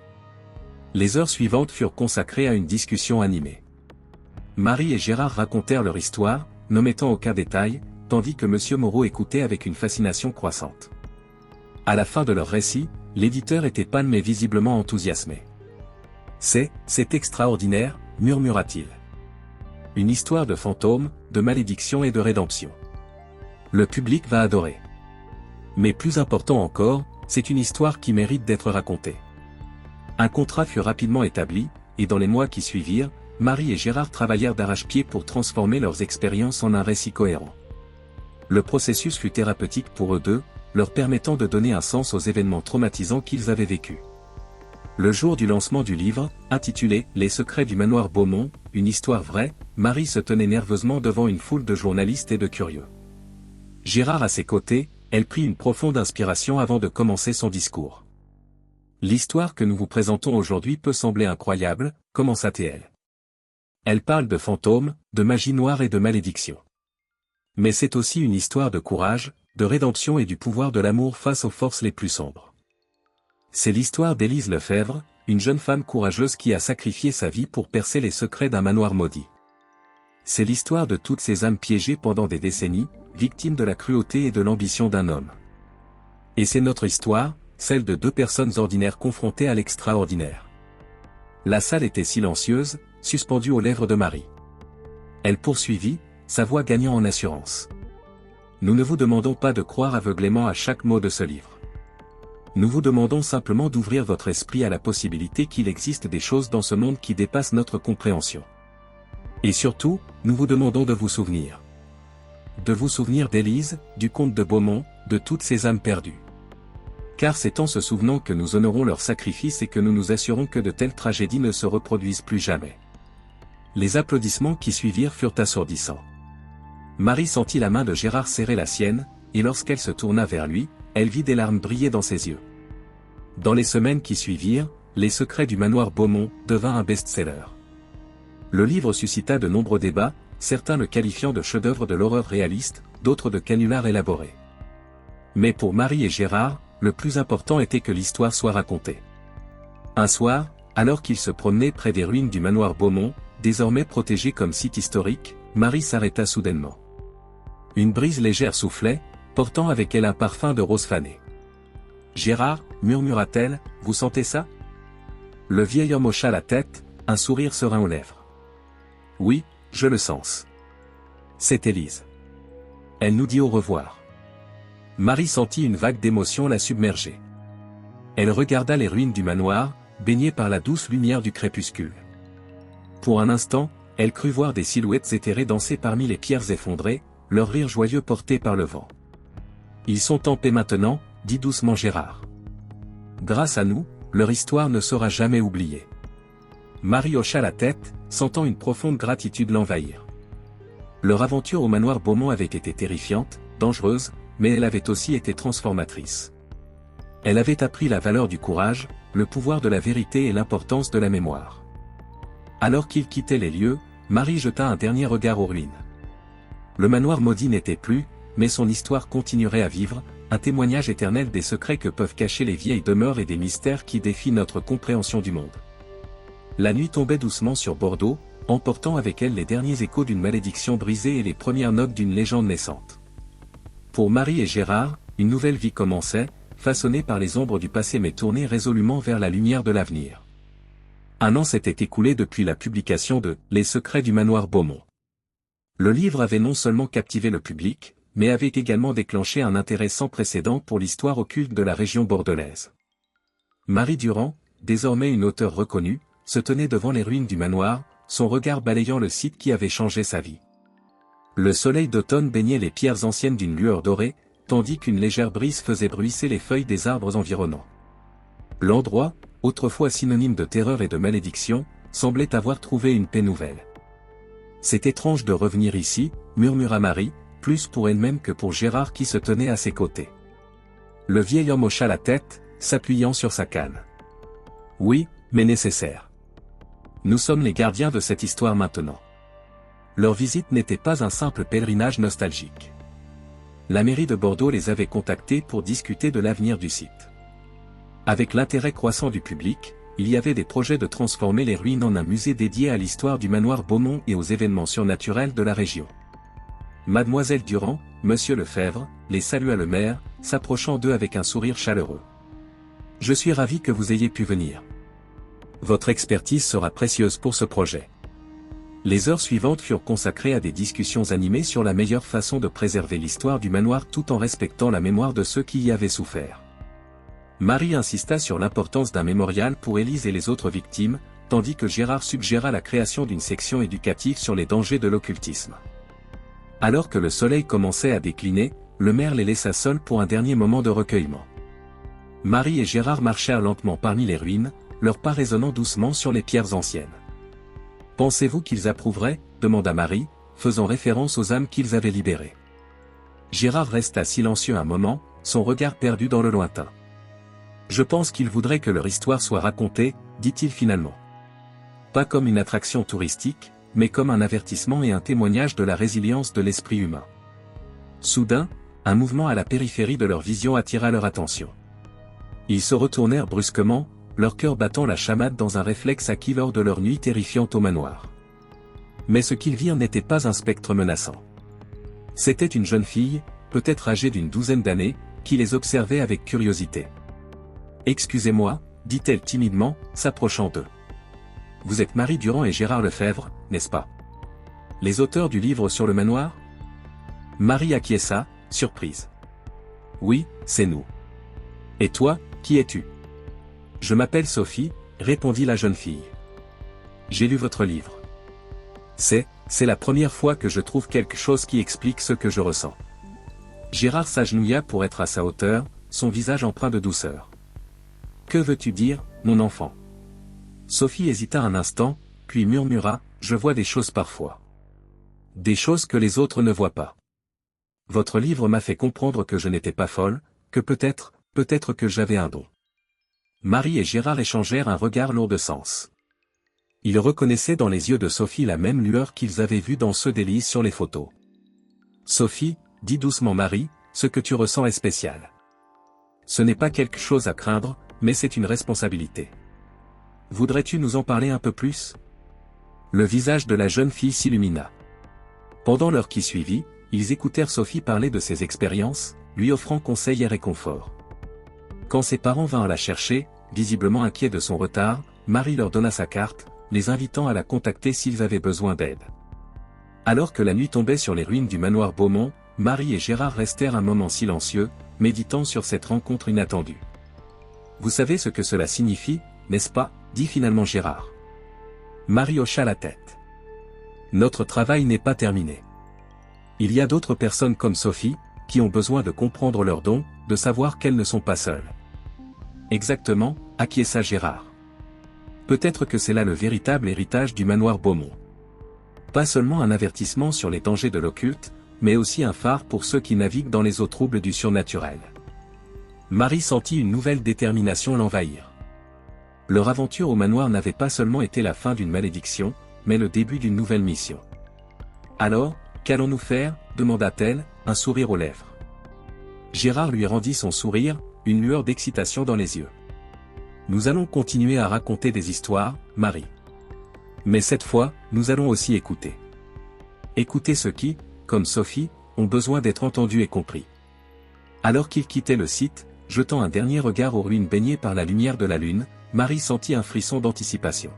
Les heures suivantes furent consacrées à une discussion animée. Marie et Gérard racontèrent leur histoire, n'omettant aucun détail, tandis que Monsieur Moreau écoutait avec une fascination croissante. À la fin de leur récit, l'éditeur était pâle mais visiblement enthousiasmé. « C'est extraordinaire » murmura-t-il. « Une histoire de fantômes, de malédiction et de rédemption. Le public va adorer. Mais plus important encore, c'est une histoire qui mérite d'être racontée. Un contrat fut rapidement établi, et dans les mois qui suivirent, Marie et Gérard travaillèrent d'arrache-pied pour transformer leurs expériences en un récit cohérent. Le processus fut thérapeutique pour eux deux, leur permettant de donner un sens aux événements traumatisants qu'ils avaient vécus. Le jour du lancement du livre, intitulé « Les secrets du manoir Beaumont, une histoire vraie », Marie se tenait nerveusement devant une foule de journalistes et de curieux. Gérard à ses côtés, elle prit une profonde inspiration avant de commencer son discours. « L'histoire que nous vous présentons aujourd'hui peut sembler incroyable », commença-t-elle. Elle parle de fantômes, de magie noire et de malédiction. Mais c'est aussi une histoire de courage, de rédemption et du pouvoir de l'amour face aux forces les plus sombres. C'est l'histoire d'Élise Lefebvre, une jeune femme courageuse qui a sacrifié sa vie pour percer les secrets d'un manoir maudit. C'est l'histoire de toutes ces âmes piégées pendant des décennies, victimes de la cruauté et de l'ambition d'un homme. Et c'est notre histoire, celle de deux personnes ordinaires confrontées à l'extraordinaire. La salle était silencieuse, suspendue aux lèvres de Marie. Elle poursuivit, sa voix gagnant en assurance. Nous ne vous demandons pas de croire aveuglément à chaque mot de ce livre. Nous vous demandons simplement d'ouvrir votre esprit à la possibilité qu'il existe des choses dans ce monde qui dépassent notre compréhension. Et surtout, nous vous demandons de vous souvenir. De vous souvenir d'Élise, du comte de Beaumont, de toutes ces âmes perdues. Car c'est en se souvenant que nous honorons leur sacrifice et que nous nous assurons que de telles tragédies ne se reproduisent plus jamais. Les applaudissements qui suivirent furent assourdissants. Marie sentit la main de Gérard serrer la sienne, et lorsqu'elle se tourna vers lui, elle vit des larmes briller dans ses yeux. Dans les semaines qui suivirent, Les secrets du manoir Beaumont devint un best-seller. Le livre suscita de nombreux débats, certains le qualifiant de chef-d'œuvre de l'horreur réaliste, d'autres de canular élaboré. Mais pour Marie et Gérard, le plus important était que l'histoire soit racontée. Un soir, alors qu'ils se promenaient près des ruines du manoir Beaumont, désormais protégé comme site historique, Marie s'arrêta soudainement. Une brise légère soufflait, portant avec elle un parfum de rose fanée. « Gérard, murmura-t-elle, vous sentez ça ?» Le vieil homme hocha la tête, un sourire serein aux lèvres. « Oui, je le sens. C'est Élise. Elle nous dit au revoir. » Marie sentit une vague d'émotion la submerger. Elle regarda les ruines du manoir, baignées par la douce lumière du crépuscule. Pour un instant, elle crut voir des silhouettes éthérées danser parmi les pierres effondrées, leur rire joyeux porté par le vent. « Ils sont en paix maintenant, » dit doucement Gérard. « Grâce à nous, leur histoire ne sera jamais oubliée. » Marie hocha la tête, sentant une profonde gratitude l'envahir. Leur aventure au manoir Beaumont avait été terrifiante, dangereuse, mais elle avait aussi été transformatrice. Elle avait appris la valeur du courage, le pouvoir de la vérité et l'importance de la mémoire. Alors qu'ils quittaient les lieux, Marie jeta un dernier regard aux ruines. Le manoir maudit n'était plus, mais son histoire continuerait à vivre, un témoignage éternel des secrets que peuvent cacher les vieilles demeures et des mystères qui défient notre compréhension du monde. La nuit tombait doucement sur Bordeaux, emportant avec elle les derniers échos d'une malédiction brisée et les premières notes d'une légende naissante. Pour Marie et Gérard, une nouvelle vie commençait, façonnée par les ombres du passé mais tournée résolument vers la lumière de l'avenir. Un an s'était écoulé depuis la publication de « Les secrets du manoir Beaumont ». Le livre avait non seulement captivé le public, mais avait également déclenché un intérêt sans précédent pour l'histoire occulte de la région bordelaise. Marie Durand, désormais une auteure reconnue, se tenait devant les ruines du manoir, son regard balayant le site qui avait changé sa vie. Le soleil d'automne baignait les pierres anciennes d'une lueur dorée, tandis qu'une légère brise faisait bruisser les feuilles des arbres environnants. L'endroit, autrefois synonyme de terreur et de malédiction, semblait avoir trouvé une paix nouvelle. « C'est étrange de revenir ici, » murmura Marie, plus pour elle-même que pour Gérard qui se tenait à ses côtés. Le vieil homme hocha la tête, s'appuyant sur sa canne. « Oui, mais nécessaire. Nous sommes les gardiens de cette histoire maintenant. » Leur visite n'était pas un simple pèlerinage nostalgique. La mairie de Bordeaux les avait contactés pour discuter de l'avenir du site. Avec l'intérêt croissant du public, il y avait des projets de transformer les ruines en un musée dédié à l'histoire du manoir Beaumont et aux événements surnaturels de la région. Mademoiselle Durand, Monsieur Lefebvre, les salua le maire, s'approchant d'eux avec un sourire chaleureux. « Je suis ravi que vous ayez pu venir. Votre expertise sera précieuse pour ce projet. » Les heures suivantes furent consacrées à des discussions animées sur la meilleure façon de préserver l'histoire du manoir tout en respectant la mémoire de ceux qui y avaient souffert. Marie insista sur l'importance d'un mémorial pour Élise et les autres victimes, tandis que Gérard suggéra la création d'une section éducative sur les dangers de l'occultisme. Alors que le soleil commençait à décliner, le maire les laissa seuls pour un dernier moment de recueillement. Marie et Gérard marchèrent lentement parmi les ruines, leurs pas résonnant doucement sur les pierres anciennes. « Pensez-vous qu'ils approuveraient » demanda Marie, faisant référence aux âmes qu'ils avaient libérées. Gérard resta silencieux un moment, son regard perdu dans le lointain. « Je pense qu'ils voudraient que leur histoire soit racontée, dit-il finalement. Pas comme une attraction touristique, mais comme un avertissement et un témoignage de la résilience de l'esprit humain. » Soudain, un mouvement à la périphérie de leur vision attira leur attention. Ils se retournèrent brusquement, leur cœur battant la chamade dans un réflexe acquis lors de leur nuit terrifiante au manoir. Mais ce qu'ils virent n'était pas un spectre menaçant. C'était une jeune fille, peut-être âgée d'une douzaine d'années, qui les observait avec curiosité. « Excusez-moi, dit-elle timidement, s'approchant d'eux. Vous êtes Marie Durand et Gérard Lefebvre, n'est-ce pas? Les auteurs du livre sur le manoir? » Marie acquiesça, surprise. « Oui, c'est nous. Et toi, qui es-tu? » « Je m'appelle Sophie, » répondit la jeune fille. « J'ai lu votre livre. C'est la première fois que je trouve quelque chose qui explique ce que je ressens. » Gérard s'agenouilla pour être à sa hauteur, son visage empreint de douceur. « Que veux-tu dire, mon enfant? » Sophie hésita un instant, puis murmura, « Je vois des choses parfois. Des choses que les autres ne voient pas. Votre livre m'a fait comprendre que je n'étais pas folle, que peut-être que j'avais un don. » Marie et Gérard échangèrent un regard lourd de sens. Ils reconnaissaient dans les yeux de Sophie la même lueur qu'ils avaient vue dans ceux d'Élise sur les photos. « Sophie, dit doucement Marie, ce que tu ressens est spécial. Ce n'est pas quelque chose à craindre, mais c'est une responsabilité. Voudrais-tu nous en parler un peu plus ?» Le visage de la jeune fille s'illumina. Pendant l'heure qui suivit, ils écoutèrent Sophie parler de ses expériences, lui offrant conseils et réconfort. Quand ses parents vinrent la chercher, visiblement inquiets de son retard, Marie leur donna sa carte, les invitant à la contacter s'ils avaient besoin d'aide. Alors que la nuit tombait sur les ruines du manoir Beaumont, Marie et Gérard restèrent un moment silencieux, méditant sur cette rencontre inattendue. « Vous savez ce que cela signifie, n'est-ce pas ?» dit finalement Gérard. Marie hocha la tête. « Notre travail n'est pas terminé. Il y a d'autres personnes comme Sophie, qui ont besoin de comprendre leurs dons, de savoir qu'elles ne sont pas seules. » Exactement, acquiesça Gérard. Peut-être que c'est là le véritable héritage du manoir Beaumont. Pas seulement un avertissement sur les dangers de l'occulte, mais aussi un phare pour ceux qui naviguent dans les eaux troubles du surnaturel. Marie sentit une nouvelle détermination l'envahir. Leur aventure au manoir n'avait pas seulement été la fin d'une malédiction, mais le début d'une nouvelle mission. « Alors, qu'allons-nous faire ?» demanda-t-elle, un sourire aux lèvres. Gérard lui rendit son sourire, une lueur d'excitation dans les yeux. « Nous allons continuer à raconter des histoires, Marie. Mais cette fois, nous allons aussi écouter. Écouter ceux qui, comme Sophie, ont besoin d'être entendus et compris. » Alors qu'ils quittaient le site, jetant un dernier regard aux ruines baignées par la lumière de la lune, Marie sentit un frisson d'anticipation.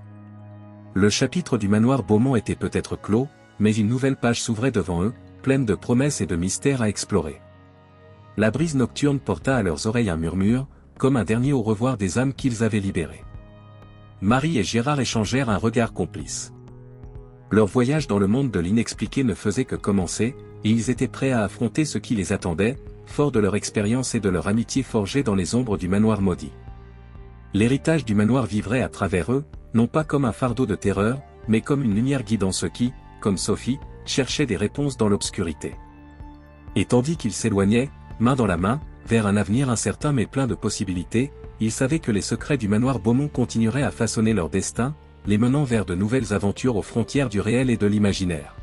Le chapitre du manoir Beaumont était peut-être clos, mais une nouvelle page s'ouvrait devant eux, pleine de promesses et de mystères à explorer. La brise nocturne porta à leurs oreilles un murmure, comme un dernier au revoir des âmes qu'ils avaient libérées. Marie et Gérard échangèrent un regard complice. Leur voyage dans le monde de l'inexpliqué ne faisait que commencer, et ils étaient prêts à affronter ce qui les attendait, forts de leur expérience et de leur amitié forgée dans les ombres du manoir maudit. L'héritage du manoir vivrait à travers eux, non pas comme un fardeau de terreur, mais comme une lumière guidant ceux qui, comme Sophie, cherchaient des réponses dans l'obscurité. Et tandis qu'ils s'éloignaient, main dans la main, vers un avenir incertain mais plein de possibilités, ils savaient que les secrets du manoir Beaumont continueraient à façonner leur destin, les menant vers de nouvelles aventures aux frontières du réel et de l'imaginaire.